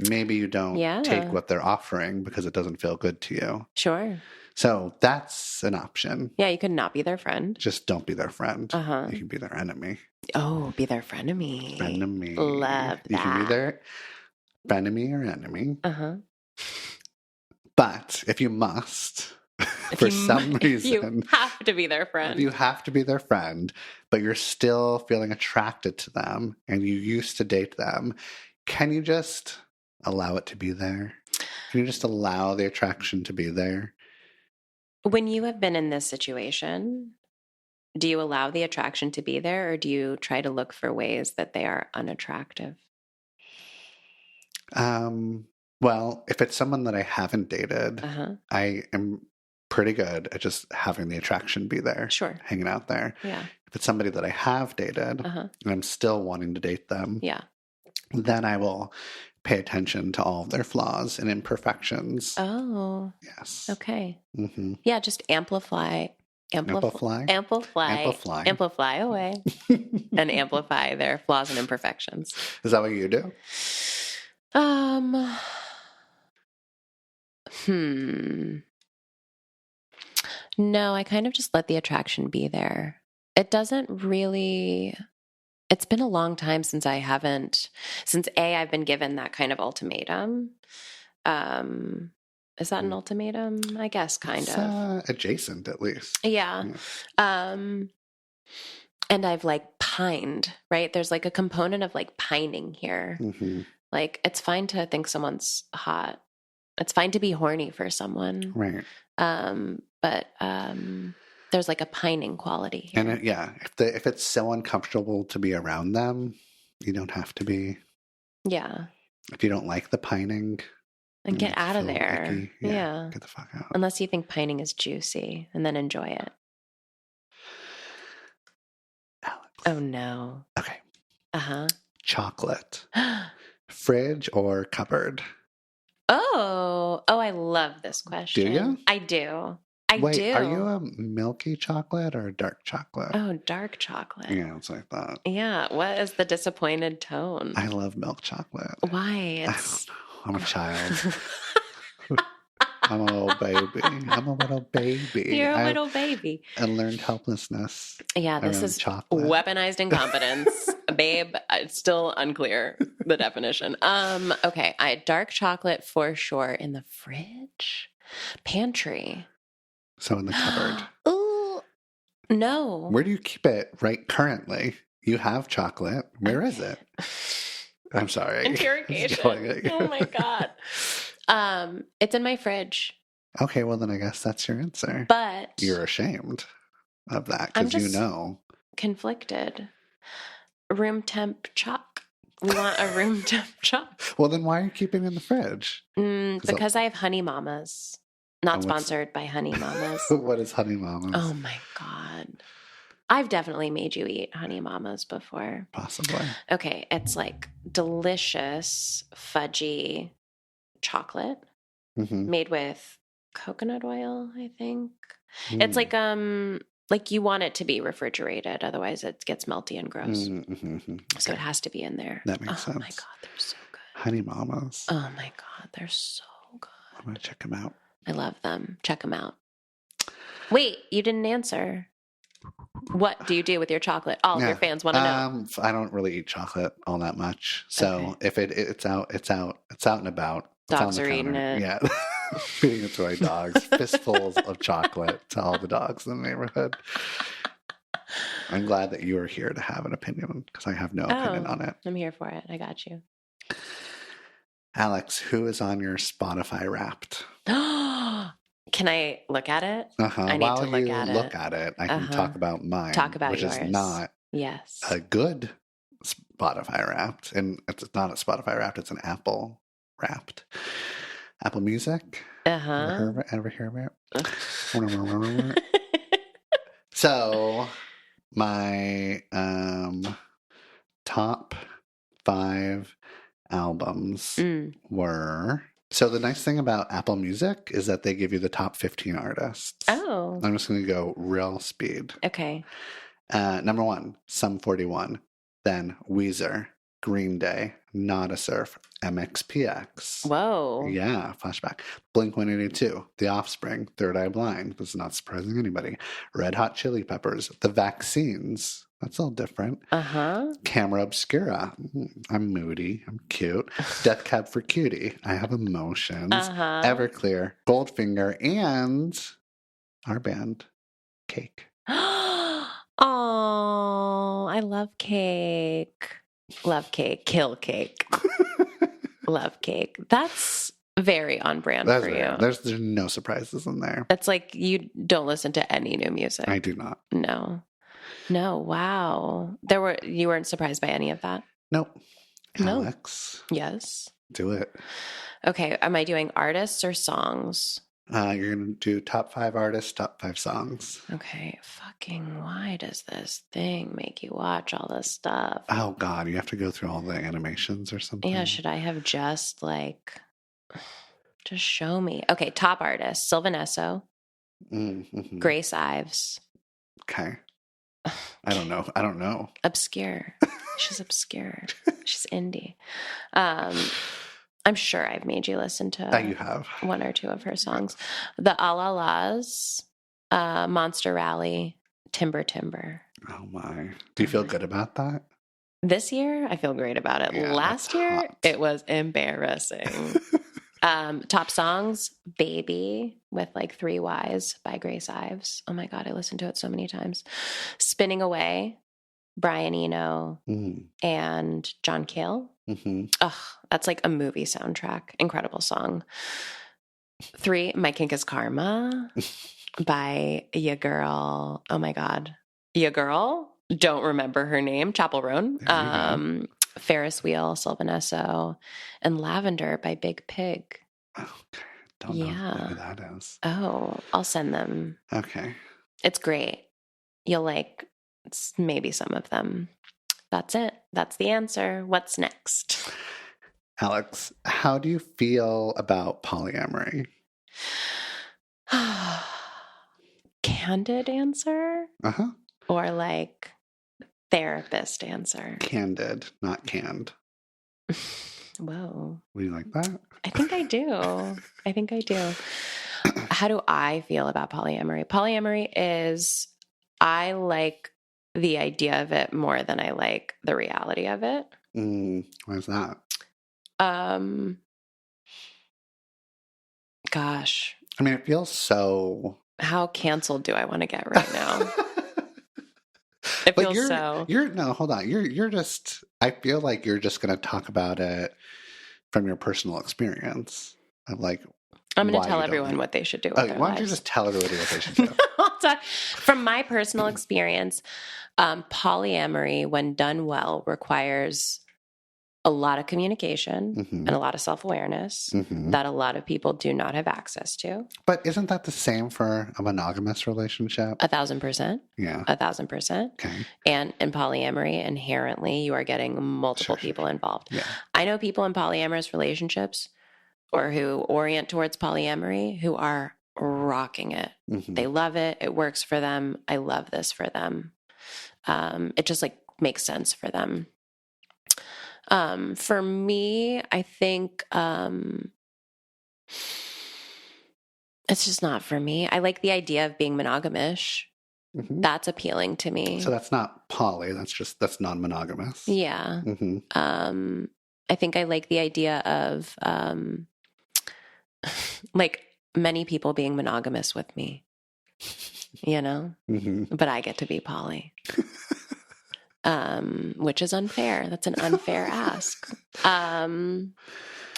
[SPEAKER 1] Maybe you don't take what they're offering because it doesn't feel good to you.
[SPEAKER 3] Sure.
[SPEAKER 1] So that's an option.
[SPEAKER 3] Yeah, you could not be their friend.
[SPEAKER 1] Just don't be their friend. You can be their enemy.
[SPEAKER 3] Oh, be their frenemy.
[SPEAKER 1] Frenemy.
[SPEAKER 3] Love that.
[SPEAKER 1] You can be their frenemy or enemy. But if you must, for some reason,
[SPEAKER 3] you have to be their friend.
[SPEAKER 1] You have to be their friend, but you're still feeling attracted to them and you used to date them. Can you just allow it to be there? Can you just allow the attraction to be there?
[SPEAKER 3] When you have been in this situation, do you allow the attraction to be there or do you try to look for ways that they are unattractive?
[SPEAKER 1] Well, if it's someone that I haven't dated, I am pretty good at just having the attraction be there.
[SPEAKER 3] Sure.
[SPEAKER 1] Hanging out there.
[SPEAKER 3] Yeah.
[SPEAKER 1] If it's somebody that I have dated and I'm still wanting to date them, then I will pay attention to all of their flaws and imperfections.
[SPEAKER 3] Oh.
[SPEAKER 1] Yes.
[SPEAKER 3] Okay. Yeah, just amplify away and amplify their flaws and imperfections.
[SPEAKER 1] Is that what you do?
[SPEAKER 3] No, I kind of just let the attraction be there. It doesn't really It's been a long time since I've been given that kind of ultimatum. Is that an ultimatum? I guess kind
[SPEAKER 1] It's
[SPEAKER 3] of.
[SPEAKER 1] adjacent, at least.
[SPEAKER 3] Yeah.
[SPEAKER 1] Yeah.
[SPEAKER 3] And I've like pined, right? There's like a component of like pining here.
[SPEAKER 1] Mm-hmm.
[SPEAKER 3] Like it's fine to think someone's hot. It's fine to be horny for someone.
[SPEAKER 1] Right.
[SPEAKER 3] But there's like a pining quality here.
[SPEAKER 1] And if it's so uncomfortable to be around them, you don't have to be.
[SPEAKER 3] Yeah.
[SPEAKER 1] If you don't like the pining,
[SPEAKER 3] And get out of
[SPEAKER 1] feel
[SPEAKER 3] there.
[SPEAKER 1] icky,
[SPEAKER 3] Yeah.
[SPEAKER 1] get the fuck out.
[SPEAKER 3] Unless you think pining is juicy and then enjoy it.
[SPEAKER 1] Alex.
[SPEAKER 3] Oh no.
[SPEAKER 1] Okay.
[SPEAKER 3] Uh-huh.
[SPEAKER 1] Chocolate. Fridge or cupboard?
[SPEAKER 3] Oh, I love this question.
[SPEAKER 1] Do you?
[SPEAKER 3] I do. I
[SPEAKER 1] Wait,
[SPEAKER 3] do.
[SPEAKER 1] are you a milky chocolate or a dark chocolate?
[SPEAKER 3] Oh, dark chocolate.
[SPEAKER 1] Yeah, it's like that.
[SPEAKER 3] Yeah. What is the disappointed tone?
[SPEAKER 1] I love milk chocolate.
[SPEAKER 3] Why?
[SPEAKER 1] I don't know. I'm a child. I'm a little baby.
[SPEAKER 3] You're a little baby.
[SPEAKER 1] I learned helplessness.
[SPEAKER 3] Yeah, this
[SPEAKER 1] around
[SPEAKER 3] is
[SPEAKER 1] chocolate.
[SPEAKER 3] weaponized incompetence. Babe, it's still unclear, the definition. Okay, I had dark chocolate for sure in the fridge. Pantry.
[SPEAKER 1] So in the cupboard.
[SPEAKER 3] Ooh, no.
[SPEAKER 1] Where do you keep it right currently? You have chocolate. Where is it? I'm sorry.
[SPEAKER 3] Interrogation. Oh my God. It's in my fridge.
[SPEAKER 1] Okay, well then I guess that's your answer.
[SPEAKER 3] But
[SPEAKER 1] You're ashamed of that
[SPEAKER 3] I'm
[SPEAKER 1] because you
[SPEAKER 3] just
[SPEAKER 1] know.
[SPEAKER 3] conflicted. Room temp chalk. We want a room temp chalk.
[SPEAKER 1] Well, then why are you keeping it in the fridge?
[SPEAKER 3] Because I have Honey Mamas. Not
[SPEAKER 1] what's-
[SPEAKER 3] sponsored by Honey Mamas.
[SPEAKER 1] What is Honey Mamas?
[SPEAKER 3] Oh my God. I've definitely made you eat Honey Mamas before.
[SPEAKER 1] Possibly.
[SPEAKER 3] Okay, it's like delicious, fudgy chocolate made with coconut oil, I think. It's like you want it to be refrigerated, otherwise it gets melty and gross. So it has to be in there.
[SPEAKER 1] That makes sense.
[SPEAKER 3] Oh my God, they're so good.
[SPEAKER 1] Honey Mamas.
[SPEAKER 3] Oh my God, they're so good.
[SPEAKER 1] I'm going to check them out.
[SPEAKER 3] I love them. Check them out. Wait, you didn't answer. What do you do with your chocolate? All of your fans want to know.
[SPEAKER 1] I don't really eat chocolate all that much. So if it's out and about.
[SPEAKER 3] Dogs are eating it.
[SPEAKER 1] Yeah. Feeding it to my dogs. Fistfuls of chocolate to all the dogs in the neighborhood. I'm glad that you are here to have an opinion because I have no opinion on it.
[SPEAKER 3] I'm here for it. I got you.
[SPEAKER 1] Alex, who is on your Spotify Wrapped?
[SPEAKER 3] Can I look at it?
[SPEAKER 1] I
[SPEAKER 3] need
[SPEAKER 1] While
[SPEAKER 3] to look
[SPEAKER 1] you
[SPEAKER 3] at
[SPEAKER 1] look
[SPEAKER 3] it.
[SPEAKER 1] at it, I can talk about mine.
[SPEAKER 3] Talk about
[SPEAKER 1] which
[SPEAKER 3] yours.
[SPEAKER 1] is not
[SPEAKER 3] Yes.
[SPEAKER 1] a good Spotify Wrapped, and it's not a Spotify Wrapped. It's an Apple Wrapped. Apple Music. Ever hear of it? So my top 5 albums were. So the nice thing about Apple Music is that they give you the top 15 artists.
[SPEAKER 3] Oh.
[SPEAKER 1] I'm just going to go real speed.
[SPEAKER 3] Okay.
[SPEAKER 1] Number 1, Sum 41. Then Weezer, Green Day, Nada Surf, MXPX.
[SPEAKER 3] Whoa.
[SPEAKER 1] Yeah, flashback. Blink-182, The Offspring, Third Eye Blind. This is not surprising anybody. Red Hot Chili Peppers, The Vaccines. That's a little different. Camera Obscura. I'm moody. I'm cute. Death Cab for Cutie. I have emotions. Everclear, Goldfinger, and our band, Cake.
[SPEAKER 3] Oh, I love Cake. Love Cake. Kill Cake. Love Cake. That's very on brand for you.
[SPEAKER 1] There's no surprises in there.
[SPEAKER 3] It's like you don't listen to any new music.
[SPEAKER 1] I do not.
[SPEAKER 3] No. Wow. You weren't surprised by any of that?
[SPEAKER 1] Nope.
[SPEAKER 3] No.
[SPEAKER 1] Alex.
[SPEAKER 3] Yes.
[SPEAKER 1] Do it.
[SPEAKER 3] Okay. Am I doing artists or songs?
[SPEAKER 1] You're going to do top 5 artists, top 5 songs.
[SPEAKER 3] Okay. Fucking why does this thing make you watch all this stuff?
[SPEAKER 1] Oh, God. You have to go through all the animations or something.
[SPEAKER 3] Yeah. Should I have just show me? Okay. Top artists. Sylvan Esso. Grace Ives.
[SPEAKER 1] Okay. I don't know.
[SPEAKER 3] Obscure. She's obscure. She's indie. I'm sure I've made you listen to
[SPEAKER 1] You have.
[SPEAKER 3] 1 or 2 of her songs. The Alalas, Monster Rally, Timber.
[SPEAKER 1] Oh my. Do you feel good about that?
[SPEAKER 3] This year, I feel great about it.
[SPEAKER 1] Yeah,
[SPEAKER 3] Last
[SPEAKER 1] that's
[SPEAKER 3] year,
[SPEAKER 1] hot.
[SPEAKER 3] it was embarrassing. Top songs, Baby with like 3 Ys by Grace Ives. Oh my God, I listened to it so many times. Spinning Away, Brian Eno
[SPEAKER 1] Mm.
[SPEAKER 3] and John Cale.
[SPEAKER 1] Mm-hmm.
[SPEAKER 3] Ugh, that's like a movie soundtrack. Incredible song. 3, My Kink is Karma by Ya Girl. Oh my God. Ya Girl? Don't remember her name. Chapel Roan.
[SPEAKER 1] There you go.
[SPEAKER 3] Ferris Wheel, Sylvanesso, and Lavender by Big Pig.
[SPEAKER 1] Okay. Don't know who that is.
[SPEAKER 3] Oh, I'll send them.
[SPEAKER 1] Okay.
[SPEAKER 3] It's great. You'll like maybe some of them. That's it. That's the answer. What's next?
[SPEAKER 1] Alex, how do you feel about polyamory?
[SPEAKER 3] Candid answer
[SPEAKER 1] Uh-huh.
[SPEAKER 3] or like therapist answer?
[SPEAKER 1] Candid, not canned.
[SPEAKER 3] Whoa.
[SPEAKER 1] Would you like that?
[SPEAKER 3] I think I do. I think I do. How do I feel about polyamory? Polyamory is, I like the idea of it more than I like the reality of it.
[SPEAKER 1] Why is that?
[SPEAKER 3] Gosh,
[SPEAKER 1] I mean, it feels so.
[SPEAKER 3] how canceled do I want to get right now? It
[SPEAKER 1] But
[SPEAKER 3] feels so.
[SPEAKER 1] no, hold on. You're just, I feel like you're just going to talk about it from your personal experience of like,
[SPEAKER 3] I'm going
[SPEAKER 1] why
[SPEAKER 3] to tell
[SPEAKER 1] you don't
[SPEAKER 3] everyone
[SPEAKER 1] like-
[SPEAKER 3] what they should do with their
[SPEAKER 1] why don't you
[SPEAKER 3] lives.
[SPEAKER 1] just tell everybody what they should do?
[SPEAKER 3] From my personal experience, polyamory, when done well, requires a lot of communication
[SPEAKER 1] Mhm.
[SPEAKER 3] and a lot of self-awareness
[SPEAKER 1] Mhm.
[SPEAKER 3] that a lot of people do not have access to.
[SPEAKER 1] But isn't that the same for a monogamous relationship?
[SPEAKER 3] 1,000%.
[SPEAKER 1] Yeah.
[SPEAKER 3] 1,000%.
[SPEAKER 1] Okay.
[SPEAKER 3] And in polyamory, inherently, you are getting multiple
[SPEAKER 1] Sure.
[SPEAKER 3] people involved.
[SPEAKER 1] Yeah.
[SPEAKER 3] I know people in polyamorous relationships or who orient towards polyamory who are rocking it.
[SPEAKER 1] Mhm.
[SPEAKER 3] They love it. It works for them. I love this for them. It just like makes sense for them. For me, I think it's just not for me. I like the idea of being monogamish.
[SPEAKER 1] Mhm.
[SPEAKER 3] That's appealing to me.
[SPEAKER 1] So that's not poly. That's non-monogamous.
[SPEAKER 3] Yeah.
[SPEAKER 1] Mm-hmm.
[SPEAKER 3] I think I like the idea of like many people being monogamous with me,
[SPEAKER 1] Mm-hmm.
[SPEAKER 3] but I get to be poly, which is unfair. That's an unfair ask.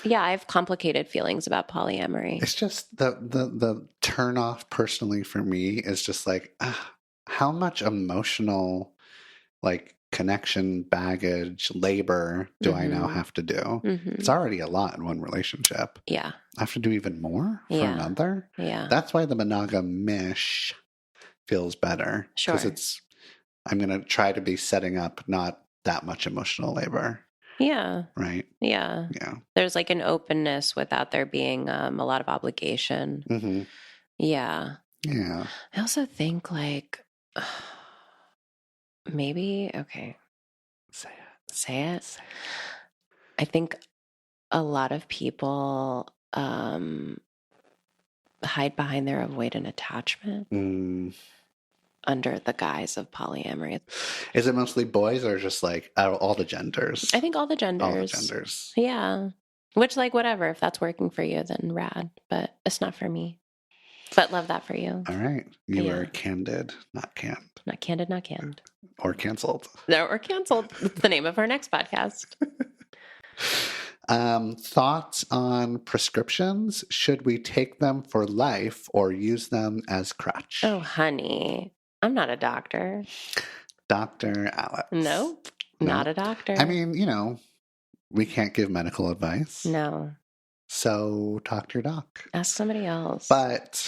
[SPEAKER 3] Yeah, I have complicated feelings about polyamory.
[SPEAKER 1] It's just the turn off personally for me is just like how much emotional like connection, baggage, labor do I now have to do? It's already a lot in one relationship.
[SPEAKER 3] Yeah.
[SPEAKER 1] I have to do even more for another.
[SPEAKER 3] Yeah.
[SPEAKER 1] That's why the monogamish feels better.
[SPEAKER 3] Sure.
[SPEAKER 1] Because I'm going to try to be setting up not that much emotional labor.
[SPEAKER 3] Yeah.
[SPEAKER 1] Right?
[SPEAKER 3] Yeah.
[SPEAKER 1] Yeah.
[SPEAKER 3] There's like an openness without there being a lot of obligation.
[SPEAKER 1] Mm-hmm.
[SPEAKER 3] Yeah.
[SPEAKER 1] Yeah.
[SPEAKER 3] I also think like maybe, okay.
[SPEAKER 1] Say it.
[SPEAKER 3] Say it.
[SPEAKER 1] Say it.
[SPEAKER 3] I think a lot of people hide behind their avoidant attachment under the guise of polyamory.
[SPEAKER 1] Is it mostly boys or just like all the genders?
[SPEAKER 3] I think all the genders.
[SPEAKER 1] All the genders.
[SPEAKER 3] Yeah. Which, like, whatever. If that's working for you, then rad. But it's not for me. But love that for you.
[SPEAKER 1] All right. You
[SPEAKER 3] Yeah.
[SPEAKER 1] are candid, not canned.
[SPEAKER 3] Not candid, not canned.
[SPEAKER 1] Or canceled.
[SPEAKER 3] No, or canceled. That's the name of our next podcast.
[SPEAKER 1] Thoughts on prescriptions? Should we take them for life or use them as crutch?
[SPEAKER 3] Oh, honey. I'm not a doctor.
[SPEAKER 1] Dr. Alex.
[SPEAKER 3] Nope. Not a doctor.
[SPEAKER 1] I mean, we can't give medical advice.
[SPEAKER 3] No.
[SPEAKER 1] So talk to your doc.
[SPEAKER 3] Ask somebody else.
[SPEAKER 1] But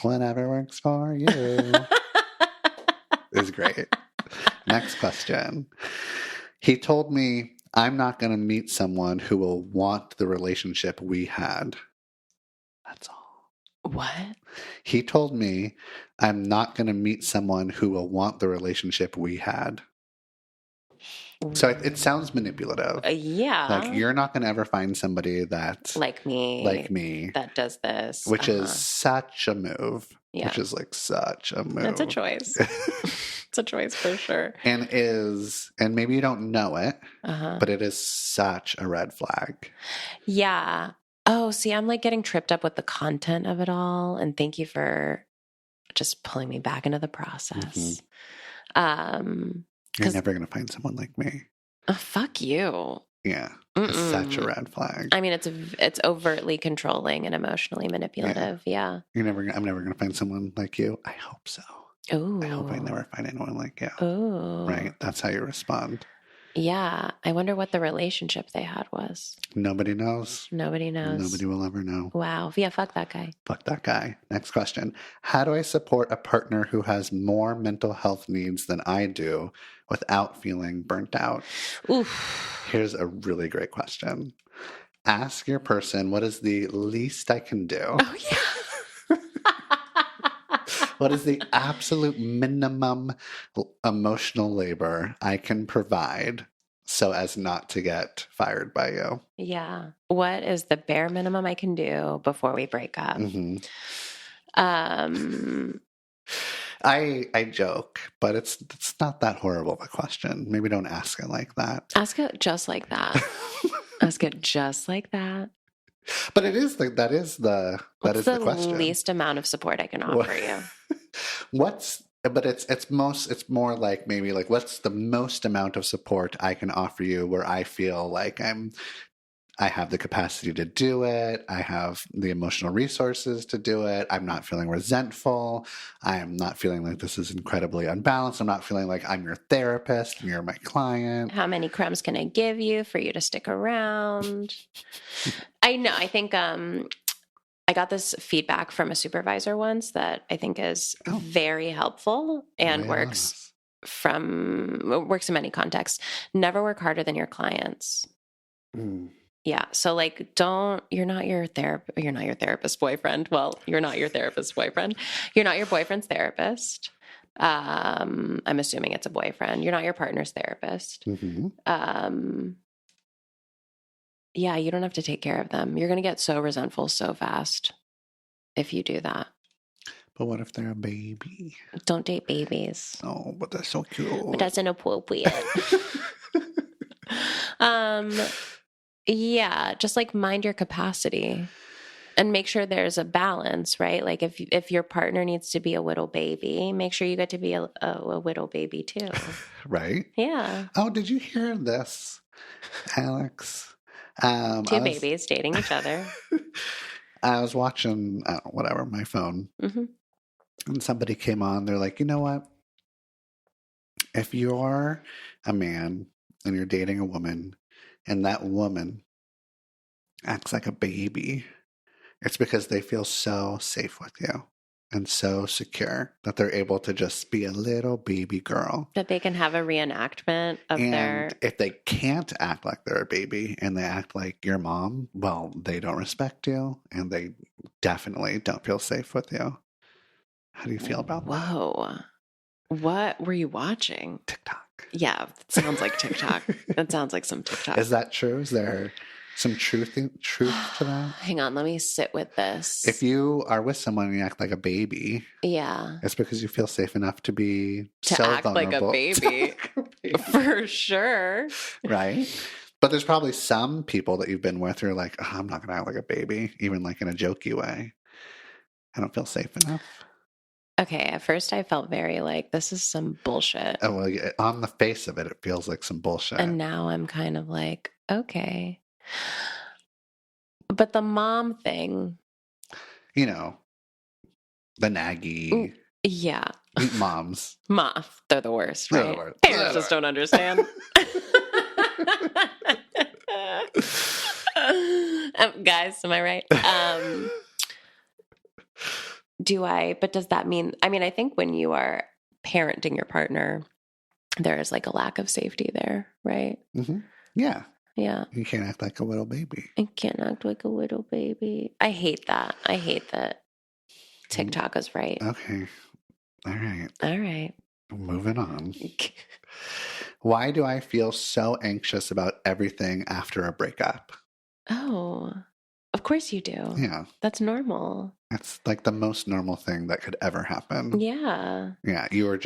[SPEAKER 1] whatever works for you is great. Next question. He told me I'm not going to meet someone who will want the relationship we had. That's all.
[SPEAKER 3] What?
[SPEAKER 1] He told me I'm not going to meet someone who will want the relationship we had. So it sounds manipulative.
[SPEAKER 3] Yeah.
[SPEAKER 1] Like, you're not going to ever find somebody that
[SPEAKER 3] like me
[SPEAKER 1] that
[SPEAKER 3] does this.
[SPEAKER 1] which is such a move.
[SPEAKER 3] Yeah.
[SPEAKER 1] Which is like such a move.
[SPEAKER 3] It's a choice. It's a choice for sure.
[SPEAKER 1] And maybe you don't know it,
[SPEAKER 3] Uh-huh.
[SPEAKER 1] but it is such a red flag.
[SPEAKER 3] Yeah. Oh, see, I'm like getting tripped up with the content of it all. And thank you for just pulling me back into the process.
[SPEAKER 1] You're never going to find someone like me.
[SPEAKER 3] Fuck you.
[SPEAKER 1] Yeah. It's such a red flag.
[SPEAKER 3] I mean, it's overtly controlling and emotionally manipulative. Yeah.
[SPEAKER 1] I'm never going to find someone like you. I hope so.
[SPEAKER 3] Ooh.
[SPEAKER 1] I hope I never find anyone like you.
[SPEAKER 3] Ooh.
[SPEAKER 1] Right? That's how you respond.
[SPEAKER 3] Yeah. I wonder what the relationship they had was.
[SPEAKER 1] Nobody knows.
[SPEAKER 3] Nobody knows.
[SPEAKER 1] Nobody will ever know.
[SPEAKER 3] Wow. Yeah, fuck that guy.
[SPEAKER 1] Fuck that guy. Next question. How do I support a partner who has more mental health needs than I do without feeling burnt out?
[SPEAKER 3] Oof.
[SPEAKER 1] Here's a really great question. Ask your person, what is the least I can do?
[SPEAKER 3] Oh, yeah.
[SPEAKER 1] What is the absolute minimum emotional labor I can provide so as not to get fired by you?
[SPEAKER 3] Yeah. What is the bare minimum I can do before we break up?
[SPEAKER 1] Mm-hmm. I joke, but it's not that horrible of a question. Maybe don't ask it like that.
[SPEAKER 3] Ask it just like that. Ask it just like that.
[SPEAKER 1] But it is that is the question.
[SPEAKER 3] Least amount of support I can offer you.
[SPEAKER 1] It's more like maybe like what's the most amount of support I can offer you where I feel like I have the capacity to do it. I have the emotional resources to do it. I'm not feeling resentful. I am not feeling like this is incredibly unbalanced. I'm not feeling like I'm your therapist and you're my client.
[SPEAKER 3] How many crumbs can I give you for you to stick around? I know. I think I got this feedback from a supervisor once that I think is very helpful and works in many contexts. Never work harder than your clients. Yeah. So like, you're not your therapist's boyfriend. Well, you're not your therapist's boyfriend. You're not your boyfriend's therapist. I'm assuming it's a boyfriend. You're not your partner's therapist.
[SPEAKER 1] Mm-hmm.
[SPEAKER 3] Yeah, you don't have to take care of them. You're going to get so resentful so fast if you do that.
[SPEAKER 1] But what if they're a baby?
[SPEAKER 3] Don't date babies.
[SPEAKER 1] Oh, but that's so cute.
[SPEAKER 3] But that's inappropriate. Yeah, just like mind your capacity and make sure there's a balance, right? Like if your partner needs to be a widow baby, make sure you get to be a widow baby too.
[SPEAKER 1] Right?
[SPEAKER 3] Yeah.
[SPEAKER 1] Oh, did you hear this, Alex?
[SPEAKER 3] Two babies dating each other.
[SPEAKER 1] I was watching, my phone, and somebody came on. They're like, you know what? If you're a man and you're dating a woman, and that woman acts like a baby, it's because they feel so safe with you and so secure that they're able to just be a little baby girl.
[SPEAKER 3] That they can have a reenactment of
[SPEAKER 1] And if they can't act like they're a baby and they act like your mom, well, they don't respect you and they definitely don't feel safe with you. How do you feel about that?
[SPEAKER 3] Whoa. What were you watching?
[SPEAKER 1] TikTok.
[SPEAKER 3] Yeah, it sounds like TikTok. That sounds like some TikTok.
[SPEAKER 1] Is that true? Is there some truth to that?
[SPEAKER 3] Hang on, let me sit with this.
[SPEAKER 1] If you are with someone and you act like a baby,
[SPEAKER 3] yeah,
[SPEAKER 1] it's because you feel safe enough to be
[SPEAKER 3] to
[SPEAKER 1] so
[SPEAKER 3] act
[SPEAKER 1] vulnerable.
[SPEAKER 3] like a baby. For sure.
[SPEAKER 1] Right? But there's probably some people that you've been with who are like, oh, I'm not going to act like a baby, even like in a jokey way. I don't feel safe enough.
[SPEAKER 3] Okay, at first I felt very like, this is some bullshit.
[SPEAKER 1] Oh, well, yeah, on the face of it, it feels like some bullshit.
[SPEAKER 3] And now I'm kind of like, okay. But the mom thing.
[SPEAKER 1] You know, the naggy.
[SPEAKER 3] Yeah.
[SPEAKER 1] Moms.
[SPEAKER 3] They're the worst,
[SPEAKER 1] They're
[SPEAKER 3] right?
[SPEAKER 1] the worst.
[SPEAKER 3] Parents just don't understand. Guys, am I right? But does that mean, I think when you are parenting your partner, there is like a lack of safety there, right?
[SPEAKER 1] Mm-hmm. Yeah.
[SPEAKER 3] Yeah.
[SPEAKER 1] You can't act like a little baby.
[SPEAKER 3] I can't act like a little baby. I hate that. I hate that TikTok is right.
[SPEAKER 1] Okay. All right.
[SPEAKER 3] All right.
[SPEAKER 1] Moving on. Why do I feel so anxious about everything after a breakup?
[SPEAKER 3] Oh, of course you do.
[SPEAKER 1] Yeah.
[SPEAKER 3] That's normal.
[SPEAKER 1] It's like the most normal thing that could ever happen.
[SPEAKER 3] Yeah.
[SPEAKER 1] Yeah. You're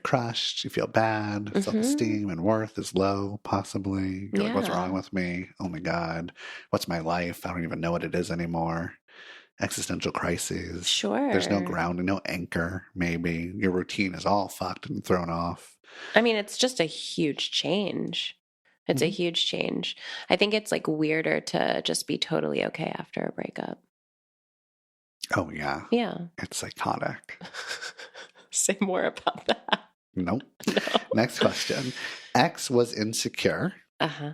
[SPEAKER 1] crushed. You feel bad.
[SPEAKER 3] Mhm.
[SPEAKER 1] Self-esteem and worth is low, possibly. You're like, what's
[SPEAKER 3] Yeah.
[SPEAKER 1] wrong with me? Oh my God. What's my life? I don't even know what it is anymore. Existential crises.
[SPEAKER 3] Sure.
[SPEAKER 1] There's no grounding, no anchor, maybe. Your routine is all fucked and thrown off.
[SPEAKER 3] I mean, it's just a huge change. It's a
[SPEAKER 1] Mhm.
[SPEAKER 3] huge change. I think it's like weirder to just be totally okay after a breakup.
[SPEAKER 1] Oh, yeah.
[SPEAKER 3] Yeah.
[SPEAKER 1] It's psychotic.
[SPEAKER 3] Say more about that.
[SPEAKER 1] Nope.
[SPEAKER 3] No.
[SPEAKER 1] Next question. X was insecure,
[SPEAKER 3] Uh-huh.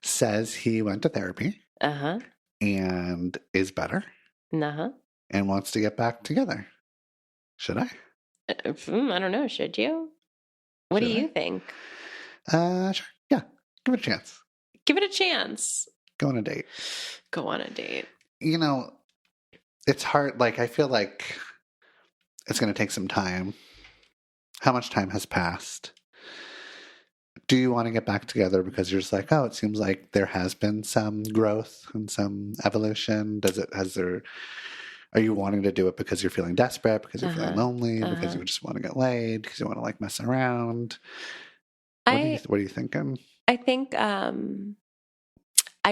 [SPEAKER 1] says he went to therapy
[SPEAKER 3] Uh-huh.
[SPEAKER 1] and is better
[SPEAKER 3] Uh-huh.
[SPEAKER 1] and wants to get back together. Should I?
[SPEAKER 3] I don't know. Should you? What do
[SPEAKER 1] Should
[SPEAKER 3] you
[SPEAKER 1] I?
[SPEAKER 3] think?
[SPEAKER 1] Sure. Yeah. Give it a chance.
[SPEAKER 3] Give it a chance.
[SPEAKER 1] Go on a date.
[SPEAKER 3] Go on a date.
[SPEAKER 1] You know, it's hard. Like, I feel like it's going to take some time. How much time has passed? Do you want to get back together because you're just like, oh, it seems like there has been some growth and some evolution? Are you wanting to do it because you're feeling desperate, because you're feeling lonely, because you just want to get laid, because you want to like mess around? What are you thinking?
[SPEAKER 3] I think I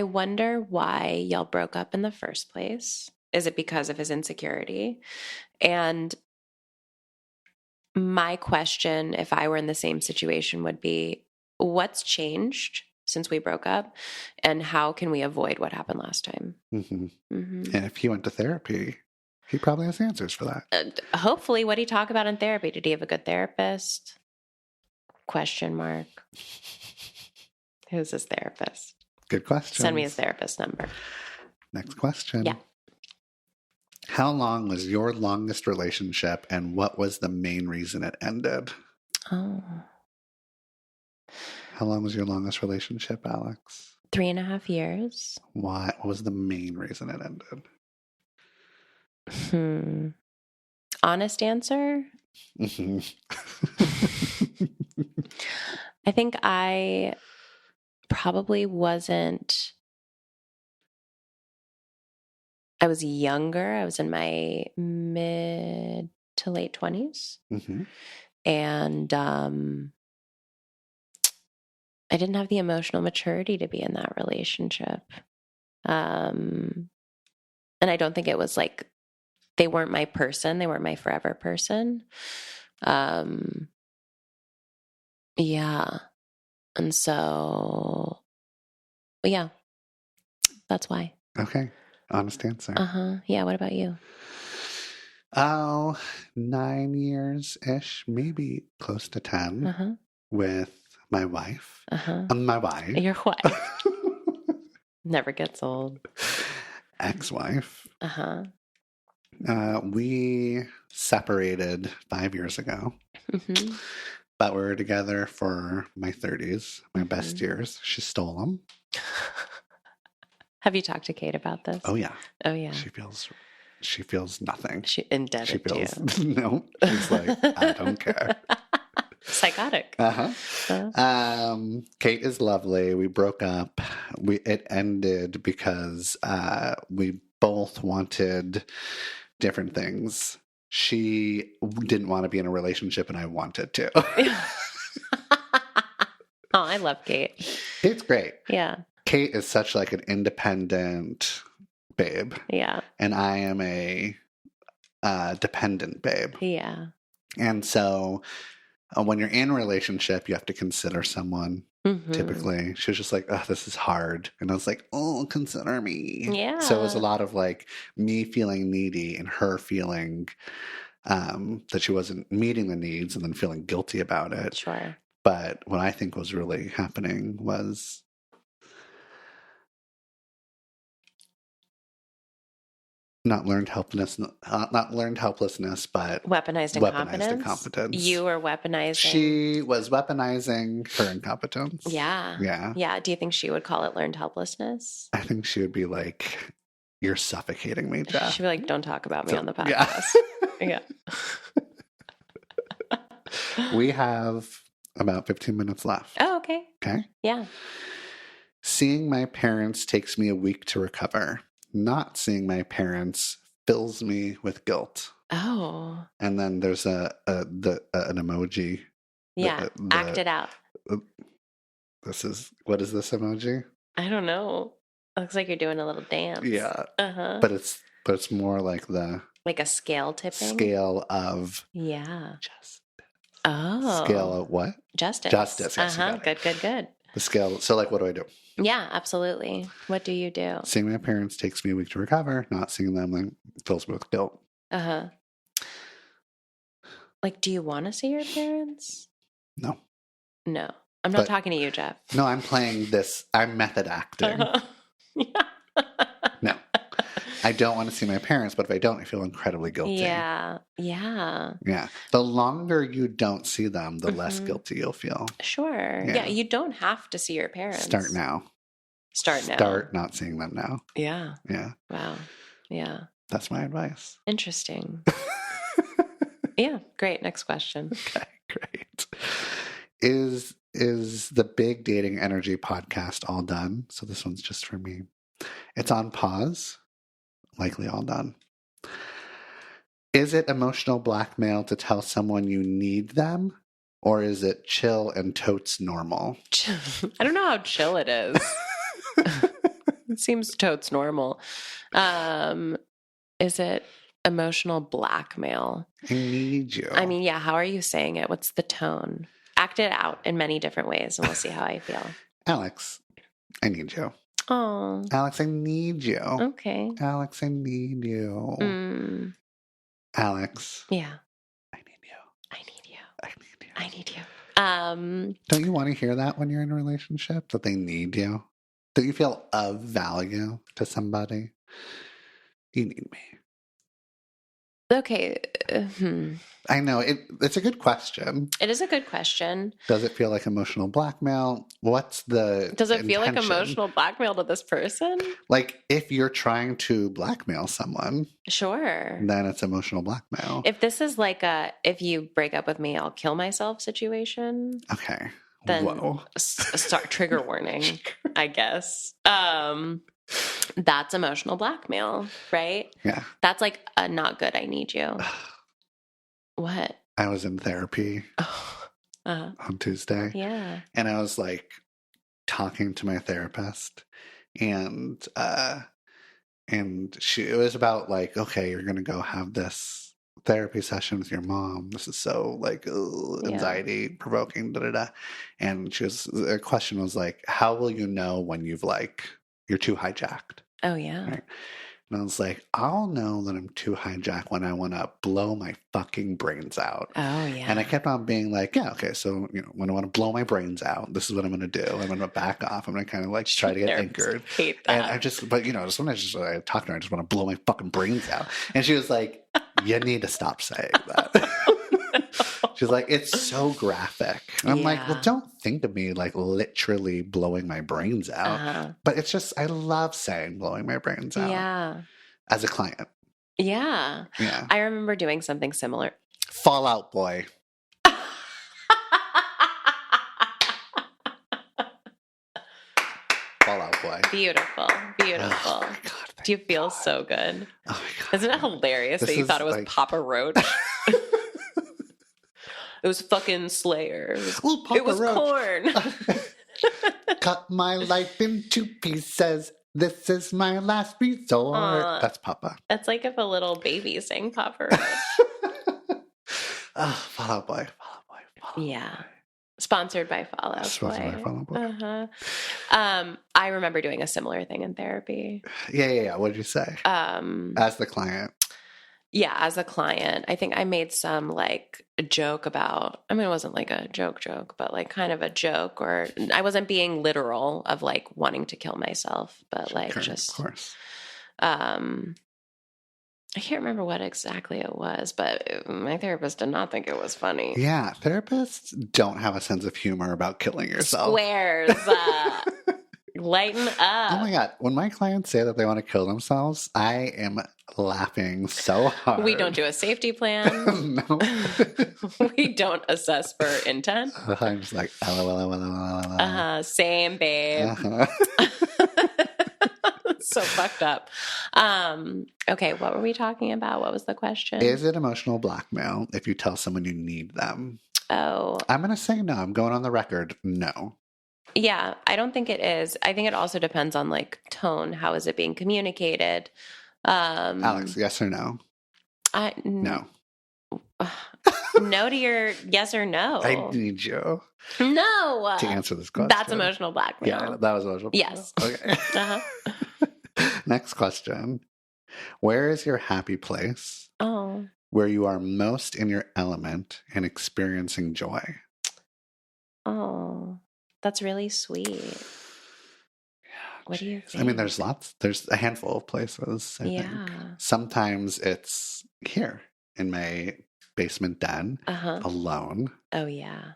[SPEAKER 3] wonder why y'all broke up in the first place. Is it because of his insecurity? And my question, if I were in the same situation, would be, what's changed since we broke up, and how can we avoid what happened last time?
[SPEAKER 1] Mm-hmm.
[SPEAKER 3] Mm-hmm.
[SPEAKER 1] And if he went to therapy, he probably has answers for that.
[SPEAKER 3] Hopefully, what did he talk about in therapy? Did he have a good therapist? Question mark. Who's his therapist?
[SPEAKER 1] Good question.
[SPEAKER 3] Send me his therapist number.
[SPEAKER 1] Next question.
[SPEAKER 3] Yeah.
[SPEAKER 1] How long was your longest relationship, and what was the main reason it ended?
[SPEAKER 3] Oh.
[SPEAKER 1] How long was your longest relationship, Alex?
[SPEAKER 3] 3.5 years.
[SPEAKER 1] Why? What was the main reason it ended?
[SPEAKER 3] Honest answer?
[SPEAKER 1] Mm-hmm.
[SPEAKER 3] I think I probably wasn't. I was younger. I was in my mid to late 20s.
[SPEAKER 1] Mm-hmm.
[SPEAKER 3] And I didn't have the emotional maturity to be in that relationship. And I don't think it was like, they weren't my person. They weren't my forever person. Yeah. And so, yeah, that's why.
[SPEAKER 1] Okay. Honest answer.
[SPEAKER 3] Uh-huh. Yeah. What about you?
[SPEAKER 1] Oh, 9 years-ish, maybe close to 10
[SPEAKER 3] Uh-huh.
[SPEAKER 1] with my wife.
[SPEAKER 3] Uh-huh.
[SPEAKER 1] My wife.
[SPEAKER 3] Your wife. Never gets old.
[SPEAKER 1] Ex-wife.
[SPEAKER 3] Uh-huh.
[SPEAKER 1] We separated 5 years ago,
[SPEAKER 3] Mm-hmm.
[SPEAKER 1] but we were together for my 30s, my best years. She stole them.
[SPEAKER 3] Have you talked to Kate about this?
[SPEAKER 1] Oh, yeah.
[SPEAKER 3] Oh, yeah.
[SPEAKER 1] She feels nothing.
[SPEAKER 3] She indebted
[SPEAKER 1] She feels,
[SPEAKER 3] to you.
[SPEAKER 1] no, she's like, I don't care.
[SPEAKER 3] Psychotic.
[SPEAKER 1] Kate is lovely. We broke up. It ended because we both wanted different things. She didn't want to be in a relationship, and I wanted to.
[SPEAKER 3] Oh, I love Kate.
[SPEAKER 1] Kate's great.
[SPEAKER 3] Yeah.
[SPEAKER 1] Kate is such like an independent babe,
[SPEAKER 3] Yeah.
[SPEAKER 1] and I am a dependent babe.
[SPEAKER 3] Yeah.
[SPEAKER 1] And so when you're in a relationship, you have to consider someone.
[SPEAKER 3] Mm-hmm.
[SPEAKER 1] Typically, she was just like, "Oh, this is hard," and I was like, "Oh, consider me."
[SPEAKER 3] Yeah.
[SPEAKER 1] So it was a lot of like me feeling needy and her feeling that she wasn't meeting the needs, and then feeling guilty about it.
[SPEAKER 3] Sure.
[SPEAKER 1] But what I think was really happening was not learned helplessness, but
[SPEAKER 3] Weaponized incompetence. You were weaponizing.
[SPEAKER 1] She was weaponizing her incompetence.
[SPEAKER 3] Yeah.
[SPEAKER 1] Yeah.
[SPEAKER 3] Yeah. Do you think she would call it learned helplessness?
[SPEAKER 1] I think she would be like, "You're suffocating me, Jeff."
[SPEAKER 3] She'd be like, "Don't talk about me on the
[SPEAKER 1] Yeah.
[SPEAKER 3] podcast." Yeah.
[SPEAKER 1] We have about 15 minutes left.
[SPEAKER 3] Oh, okay.
[SPEAKER 1] Okay.
[SPEAKER 3] Yeah.
[SPEAKER 1] Seeing my parents takes me a week to recover. Not seeing my parents fills me with guilt.
[SPEAKER 3] Oh.
[SPEAKER 1] And then there's an emoji.
[SPEAKER 3] Yeah. Act it out.
[SPEAKER 1] What is this emoji?
[SPEAKER 3] I don't know. It looks like you're doing a little dance.
[SPEAKER 1] Yeah.
[SPEAKER 3] Uh-huh.
[SPEAKER 1] But it's more like the
[SPEAKER 3] Like a scale tipping?
[SPEAKER 1] scale of
[SPEAKER 3] Yeah.
[SPEAKER 1] justice.
[SPEAKER 3] Oh.
[SPEAKER 1] Scale of what?
[SPEAKER 3] Justice.
[SPEAKER 1] Justice. Yes, you
[SPEAKER 3] Uh-huh.
[SPEAKER 1] got it.
[SPEAKER 3] Good.
[SPEAKER 1] The scale. So, like, what do I do?
[SPEAKER 3] Yeah, absolutely. What do you do?
[SPEAKER 1] Seeing my parents takes me a week to recover. Not seeing them like fills me with guilt.
[SPEAKER 3] Uh-huh. Like, do you want to see your parents?
[SPEAKER 1] No.
[SPEAKER 3] No. I'm not talking to you, Jeff.
[SPEAKER 1] No, I'm playing this. I'm method acting.
[SPEAKER 3] Yeah.
[SPEAKER 1] No. I don't want to see my parents, but if I don't, I feel incredibly guilty.
[SPEAKER 3] Yeah.
[SPEAKER 1] Yeah. The longer you don't see them, the less guilty you'll feel.
[SPEAKER 3] Sure. Yeah. You don't have to see your parents.
[SPEAKER 1] Start now.
[SPEAKER 3] Start
[SPEAKER 1] not seeing them now.
[SPEAKER 3] Yeah.
[SPEAKER 1] Yeah.
[SPEAKER 3] Wow. Yeah.
[SPEAKER 1] That's my advice.
[SPEAKER 3] Interesting. Yeah. Great. Next question.
[SPEAKER 1] Okay, great. Is the Big Dating Energy podcast all done? So this one's just for me. It's on pause. Likely all done. Is it emotional blackmail to tell someone you need them? Or is it chill and totes normal?
[SPEAKER 3] I don't know how chill it is. It seems totes normal. Is it emotional blackmail?
[SPEAKER 1] I need you.
[SPEAKER 3] I mean, yeah, how are you saying it? What's the tone? Act it out in many different ways and we'll see how I feel.
[SPEAKER 1] Alex, I need you.
[SPEAKER 3] Oh.
[SPEAKER 1] Alex, I need you.
[SPEAKER 3] Okay.
[SPEAKER 1] Alex, I need you. Alex.
[SPEAKER 3] Yeah.
[SPEAKER 1] I need you.
[SPEAKER 3] I need you.
[SPEAKER 1] I need you.
[SPEAKER 3] I need you.
[SPEAKER 1] Don't you want to hear that when you're in a relationship? That they need you? Don't you feel of value to somebody? You need me.
[SPEAKER 3] Okay.
[SPEAKER 1] I know. It's a good question.
[SPEAKER 3] It is a good question.
[SPEAKER 1] Does it feel like emotional blackmail? Does
[SPEAKER 3] it feel like
[SPEAKER 1] intention?
[SPEAKER 3] emotional blackmail to this person?
[SPEAKER 1] Like, if you're trying to blackmail someone,
[SPEAKER 3] sure,
[SPEAKER 1] then it's emotional blackmail.
[SPEAKER 3] If this is like if you break up with me, I'll kill myself situation.
[SPEAKER 1] Okay.
[SPEAKER 3] Then
[SPEAKER 1] whoa.
[SPEAKER 3] Start trigger warning, I guess. That's emotional blackmail, right?
[SPEAKER 1] Yeah.
[SPEAKER 3] That's like a not good. I need you. What?
[SPEAKER 1] I was in therapy on Tuesday.
[SPEAKER 3] Yeah.
[SPEAKER 1] And I was like talking to my therapist, and it was about like, okay, you're gonna go have this therapy session with your mom. This is so like anxiety provoking, And the question was like, how will you know when you're too hijacked?
[SPEAKER 3] Oh yeah.
[SPEAKER 1] Right? And I was like, I'll know that I'm too hijacked when I want to blow my fucking brains out.
[SPEAKER 3] Oh, yeah.
[SPEAKER 1] And I kept on being like, yeah, okay, so, when I want to blow my brains out, this is what I'm going to do. I'm going to back off. I'm going to kind of like try to get anchored.
[SPEAKER 3] Hate that.
[SPEAKER 1] And I just when I talk to her, I just want to blow my fucking brains out. And she was like, you need to stop saying that. She's like, it's so graphic. And I'm like, well, don't think of me like literally blowing my brains out. But it's just, I love saying blowing my brains out.
[SPEAKER 3] Yeah.
[SPEAKER 1] As a client.
[SPEAKER 3] Yeah.
[SPEAKER 1] Yeah.
[SPEAKER 3] I remember doing something similar.
[SPEAKER 1] Fallout Boy. Fallout Boy.
[SPEAKER 3] Beautiful.
[SPEAKER 1] Oh my God,
[SPEAKER 3] do you feel so good?
[SPEAKER 1] Oh my God.
[SPEAKER 3] Isn't it hilarious that you thought it was
[SPEAKER 1] like...
[SPEAKER 3] Papa Roach? It was fucking Slayer. It was Corn.
[SPEAKER 1] Cut my life into pieces. This is my last resort. That's Papa.
[SPEAKER 3] That's like if a little baby sang Papa Roach.
[SPEAKER 1] Fallout Boy.
[SPEAKER 3] Yeah. Sponsored by Fallout Boy.
[SPEAKER 1] Sponsored by Fallout Boy.
[SPEAKER 3] I remember doing a similar thing in therapy.
[SPEAKER 1] Yeah. What did you say? As the client.
[SPEAKER 3] Yeah, as a client, I think I made some like a joke about, I mean, it wasn't like a joke, but like kind of a joke, or I wasn't being literal of like wanting to kill myself, but like just,
[SPEAKER 1] of course.
[SPEAKER 3] I can't remember what exactly it was, but my therapist did not think it was funny.
[SPEAKER 1] Yeah, therapists don't have a sense of humor about killing yourself.
[SPEAKER 3] Squares. Lighten up.
[SPEAKER 1] Oh my God. When my clients say that they want to kill themselves, I am laughing so hard.
[SPEAKER 3] We don't do a safety plan.
[SPEAKER 1] No.
[SPEAKER 3] We don't assess for intent.
[SPEAKER 1] I'm just like, LOL.
[SPEAKER 3] Same, babe.
[SPEAKER 1] Uh-huh.
[SPEAKER 3] So fucked up. Okay, what were we talking about? What was the question?
[SPEAKER 1] Is it emotional blackmail if you tell someone you need them?
[SPEAKER 3] Oh,
[SPEAKER 1] I'm going to say no. I'm going on the record. No.
[SPEAKER 3] yeah, I don't think it is. I think it also depends on like tone. How is it being communicated?
[SPEAKER 1] Alex, yes or no? No.
[SPEAKER 3] No to your yes or no.
[SPEAKER 1] I need you
[SPEAKER 3] No.
[SPEAKER 1] to answer this question.
[SPEAKER 3] That's emotional blackmail.
[SPEAKER 1] Yeah, that was emotional blackmail.
[SPEAKER 3] Yes.
[SPEAKER 1] Okay.
[SPEAKER 3] Uh-huh.
[SPEAKER 1] Next question. Where is your happy place?
[SPEAKER 3] Oh.
[SPEAKER 1] Where you are most in your element and experiencing joy?
[SPEAKER 3] Oh. That's really sweet. What do you think?
[SPEAKER 1] I mean, there's a handful of places, I think. Sometimes it's here in my basement den, alone.
[SPEAKER 3] Oh, yeah.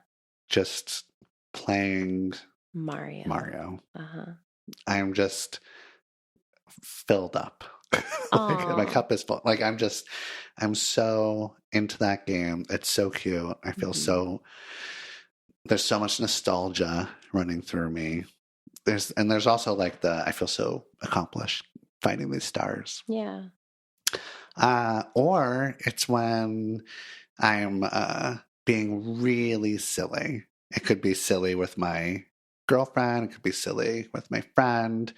[SPEAKER 1] Just playing
[SPEAKER 3] Mario.
[SPEAKER 1] I'm just filled up. Like, my cup is full. Like, I'm so into that game. It's so cute. I feel there's so much nostalgia running through me. There's also like I feel so accomplished finding these stars.
[SPEAKER 3] Yeah.
[SPEAKER 1] Or it's when I'm being really silly. It could be silly with my girlfriend. It could be silly with my friend.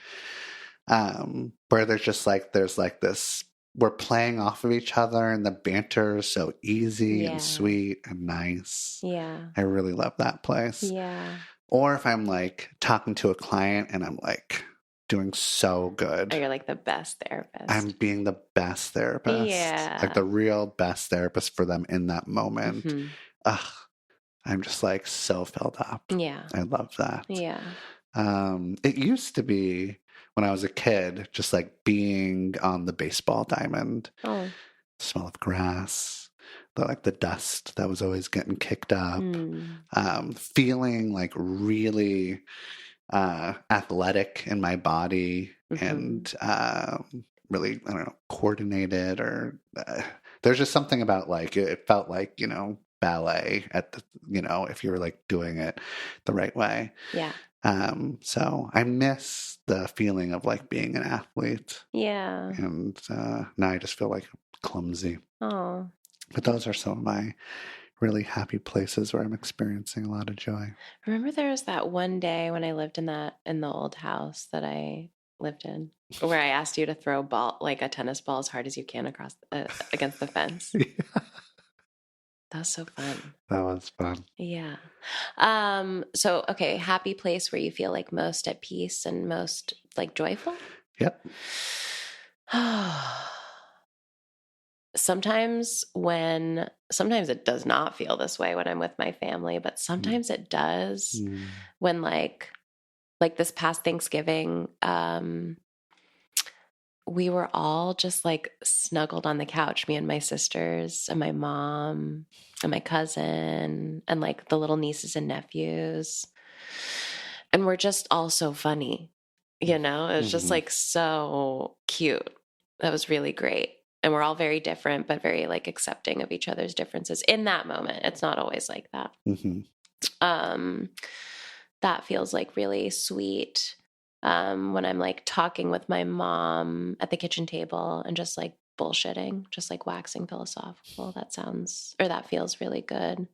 [SPEAKER 1] Where there's this, we're playing off of each other and the banter is so easy and sweet and nice.
[SPEAKER 3] Yeah.
[SPEAKER 1] I really love that place.
[SPEAKER 3] Yeah.
[SPEAKER 1] Or if I'm like talking to a client and I'm like doing so good.
[SPEAKER 3] Oh, you're like the best therapist.
[SPEAKER 1] I'm being the best therapist.
[SPEAKER 3] Yeah.
[SPEAKER 1] Like the real best therapist for them in that moment. I'm just like so filled up.
[SPEAKER 3] Yeah.
[SPEAKER 1] I love that.
[SPEAKER 3] Yeah.
[SPEAKER 1] It used to be when I was a kid, just like being on the baseball diamond.
[SPEAKER 3] Oh.
[SPEAKER 1] Smell of grass, the dust that was always getting kicked up. Feeling like really athletic in my body and really, I don't know, coordinated or there's just something about like, it felt like, ballet at the, if you were like doing it the right way.
[SPEAKER 3] Yeah.
[SPEAKER 1] So I miss the feeling of like being an athlete.
[SPEAKER 3] Yeah.
[SPEAKER 1] And now I just feel like clumsy.
[SPEAKER 3] Oh.
[SPEAKER 1] But those are some of my really happy places where I'm experiencing a lot of joy.
[SPEAKER 3] Remember there was that one day when I lived in the old house that I lived in where I asked you to throw a tennis ball as hard as you can across against the fence.
[SPEAKER 1] Yeah.
[SPEAKER 3] That was so fun.
[SPEAKER 1] That was fun.
[SPEAKER 3] Yeah. So, okay, happy place where you feel like most at peace and most like joyful?
[SPEAKER 1] Yep.
[SPEAKER 3] Sometimes it does not feel this way when I'm with my family, but sometimes it does when like this past Thanksgiving, we were all just like snuggled on the couch, me and my sisters and my mom and my cousin and like the little nieces and nephews. And we're just all so funny, It was just like so cute. That was really great. And we're all very different, but very like accepting of each other's differences in that moment. It's not always like that. That feels like really sweet. When I'm like talking with my mom at the kitchen table and just like bullshitting, just like waxing philosophical. That feels really good.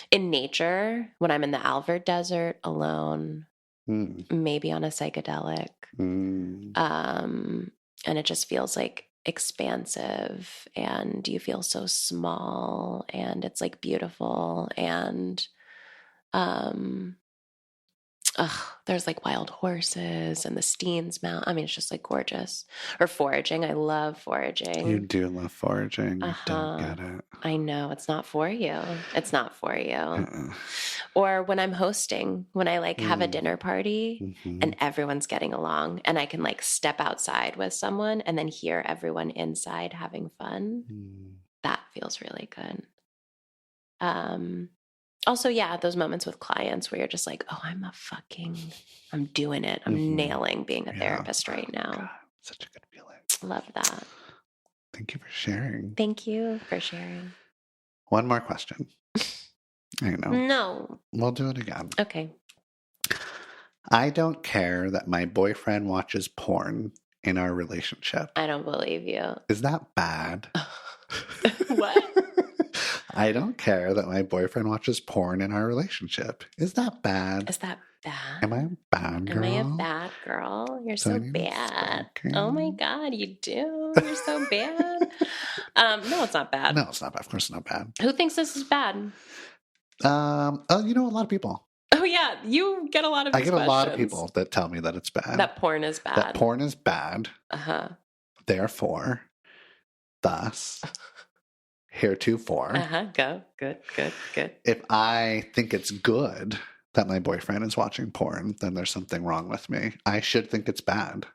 [SPEAKER 3] In nature, when I'm in the Alvord Desert alone, maybe on a psychedelic, and it just feels like expansive and you feel so small and it's like beautiful and there's like wild horses and the Steens Mount. I mean, it's just like gorgeous. Or foraging. I love foraging.
[SPEAKER 1] You do love foraging. I don't get it.
[SPEAKER 3] I know. It's not for you. It's not for you. Or when I'm hosting, when I like have a dinner party and everyone's getting along and I can like step outside with someone and then hear everyone inside having fun. That feels really good. Also, yeah, those moments with clients where you're just like, oh, I'm doing it. I'm nailing being a therapist right now.
[SPEAKER 1] God, such a good feeling.
[SPEAKER 3] Love that.
[SPEAKER 1] Thank you for sharing.
[SPEAKER 3] Thank you for sharing.
[SPEAKER 1] One more question. I know.
[SPEAKER 3] No.
[SPEAKER 1] We'll do it again.
[SPEAKER 3] Okay.
[SPEAKER 1] I don't care that my boyfriend watches porn in our relationship.
[SPEAKER 3] I don't believe you.
[SPEAKER 1] Is that bad?
[SPEAKER 3] What?
[SPEAKER 1] I don't care that my boyfriend watches porn in our relationship. Is that bad?
[SPEAKER 3] Is that bad?
[SPEAKER 1] Am I a bad girl?
[SPEAKER 3] Am I a bad girl? You're
[SPEAKER 1] Do I
[SPEAKER 3] so
[SPEAKER 1] need
[SPEAKER 3] bad.
[SPEAKER 1] spanking?
[SPEAKER 3] Oh my God, you do? You're so bad. No, it's not bad.
[SPEAKER 1] No, it's not bad. Of course, it's not bad.
[SPEAKER 3] Who thinks this is bad?
[SPEAKER 1] Oh, a lot of people.
[SPEAKER 3] Oh yeah, you get a lot of these
[SPEAKER 1] I get a lot of
[SPEAKER 3] questions.
[SPEAKER 1] people that tell me that it's bad.
[SPEAKER 3] That porn is bad.
[SPEAKER 1] That porn is bad.
[SPEAKER 3] Uh-huh.
[SPEAKER 1] Therefore, thus, heretofore,
[SPEAKER 3] Go. Good.
[SPEAKER 1] if I think it's good that my boyfriend is watching porn, then there's something wrong with me. I should think it's bad.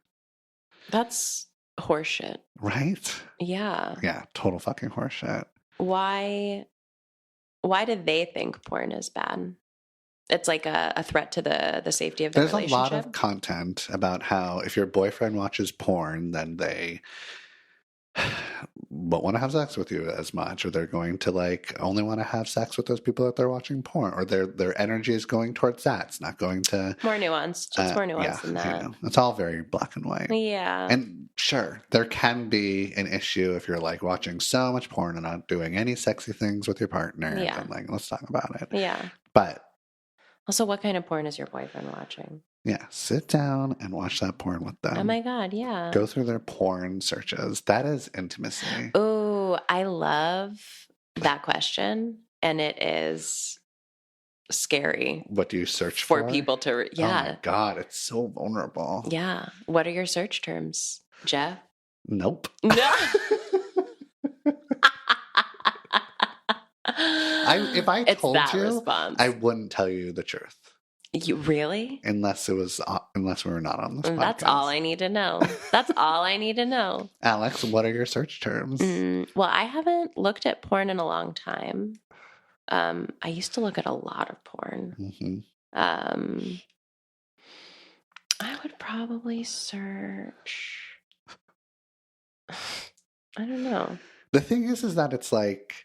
[SPEAKER 3] That's horseshit.
[SPEAKER 1] Right?
[SPEAKER 3] Yeah.
[SPEAKER 1] Yeah, total fucking horseshit.
[SPEAKER 3] Why do they think porn is bad? It's like a threat to the safety of the
[SPEAKER 1] There's
[SPEAKER 3] relationship.
[SPEAKER 1] a lot of content about how if your boyfriend watches porn, then they won't want to have sex with you as much, or they're going to like only want to have sex with those people that they're watching porn, or their energy is going towards that. It's not going to
[SPEAKER 3] more nuanced. It's more nuanced than that.
[SPEAKER 1] It's all very black and white.
[SPEAKER 3] Yeah.
[SPEAKER 1] And sure, there can be an issue if you're like watching so much porn and not doing any sexy things with your partner.
[SPEAKER 3] Yeah.
[SPEAKER 1] Then like, let's talk about it.
[SPEAKER 3] Yeah.
[SPEAKER 1] But
[SPEAKER 3] also, what kind of porn is your boyfriend watching?
[SPEAKER 1] yeah, sit down and watch that porn with them.
[SPEAKER 3] Oh my God, yeah.
[SPEAKER 1] Go through their porn searches. That is intimacy.
[SPEAKER 3] Oh, I love that question. And it is scary.
[SPEAKER 1] What do you search for?
[SPEAKER 3] For people to,
[SPEAKER 1] Oh my God, it's so vulnerable.
[SPEAKER 3] Yeah. What are your search terms, Jeff?
[SPEAKER 1] Nope.
[SPEAKER 3] No.
[SPEAKER 1] If I told
[SPEAKER 3] that
[SPEAKER 1] you,
[SPEAKER 3] response.
[SPEAKER 1] I wouldn't tell you the truth.
[SPEAKER 3] You really?
[SPEAKER 1] Unless we were not on this podcast.
[SPEAKER 3] That's all I need to know. That's all I need to know.
[SPEAKER 1] Alex, what are your search terms?
[SPEAKER 3] Well, I haven't looked at porn in a long time. I used to look at a lot of porn.
[SPEAKER 1] Mm-hmm.
[SPEAKER 3] I would probably search. I don't know.
[SPEAKER 1] The thing is that it's like,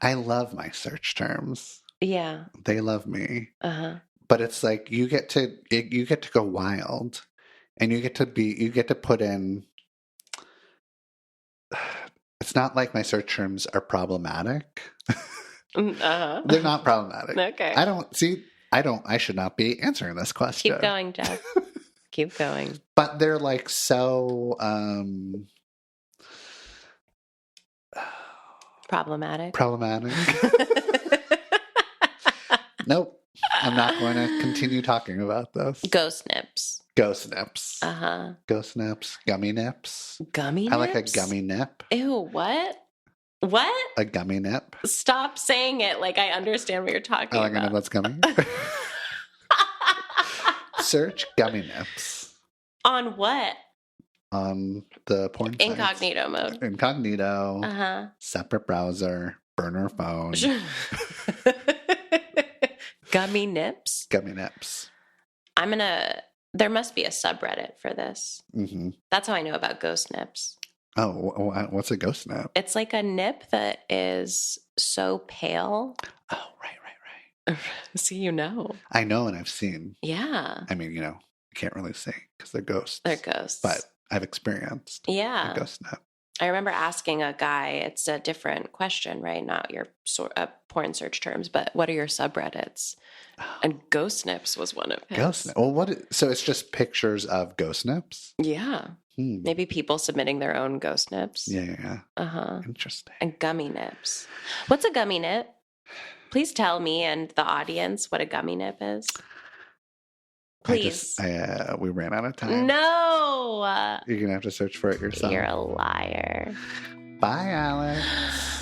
[SPEAKER 1] I love my search terms.
[SPEAKER 3] Yeah.
[SPEAKER 1] They love me.
[SPEAKER 3] Uh-huh.
[SPEAKER 1] But it's like you get to go wild, and you get to put in. It's not like my search terms are problematic.
[SPEAKER 3] Uh-huh.
[SPEAKER 1] They're not problematic.
[SPEAKER 3] Okay.
[SPEAKER 1] I should not be answering this question.
[SPEAKER 3] Keep going, Jeff. Keep going.
[SPEAKER 1] But they're like so
[SPEAKER 3] Problematic.
[SPEAKER 1] Nope. I'm not going to continue talking about this.
[SPEAKER 3] Ghost nips.
[SPEAKER 1] Ghost nips.
[SPEAKER 3] Uh-huh.
[SPEAKER 1] Ghost nips. Gummy nips.
[SPEAKER 3] Gummy nips?
[SPEAKER 1] I like a gummy nip.
[SPEAKER 3] Ew, what? What?
[SPEAKER 1] A gummy nip.
[SPEAKER 3] Stop saying it like I understand what you're talking
[SPEAKER 1] I like a
[SPEAKER 3] about.
[SPEAKER 1] nip that's gummy. Search gummy nips.
[SPEAKER 3] On what?
[SPEAKER 1] On the porn sites.
[SPEAKER 3] Incognito mode.
[SPEAKER 1] Incognito.
[SPEAKER 3] Uh-huh.
[SPEAKER 1] Separate browser. Burner phone.
[SPEAKER 3] Gummy nips?
[SPEAKER 1] Gummy nips.
[SPEAKER 3] There must be a subreddit for this.
[SPEAKER 1] Mm-hmm.
[SPEAKER 3] That's how I know about ghost nips.
[SPEAKER 1] Oh, what's a ghost nip?
[SPEAKER 3] It's like a nip that is so pale.
[SPEAKER 1] Oh, right.
[SPEAKER 3] See, you know.
[SPEAKER 1] I know and I've seen.
[SPEAKER 3] Yeah.
[SPEAKER 1] I mean, I can't really say because they're ghosts.
[SPEAKER 3] They're ghosts.
[SPEAKER 1] But I've experienced
[SPEAKER 3] a
[SPEAKER 1] ghost nip.
[SPEAKER 3] I remember asking a guy, it's a different question, right? Not your porn search terms, but what are your subreddits? Oh. And ghost nips was one of his.
[SPEAKER 1] Ghost nip. Well, so it's just pictures of ghost nips?
[SPEAKER 3] Yeah. Maybe people submitting their own ghost nips.
[SPEAKER 1] Yeah.
[SPEAKER 3] Uh-huh.
[SPEAKER 1] Interesting.
[SPEAKER 3] And gummy nips. What's a gummy nip? Please tell me and the audience what a gummy nip is. Please.
[SPEAKER 1] We ran out of time.
[SPEAKER 3] No.
[SPEAKER 1] You're going to have to search for it yourself.
[SPEAKER 3] You're a liar.
[SPEAKER 1] Bye, Alex.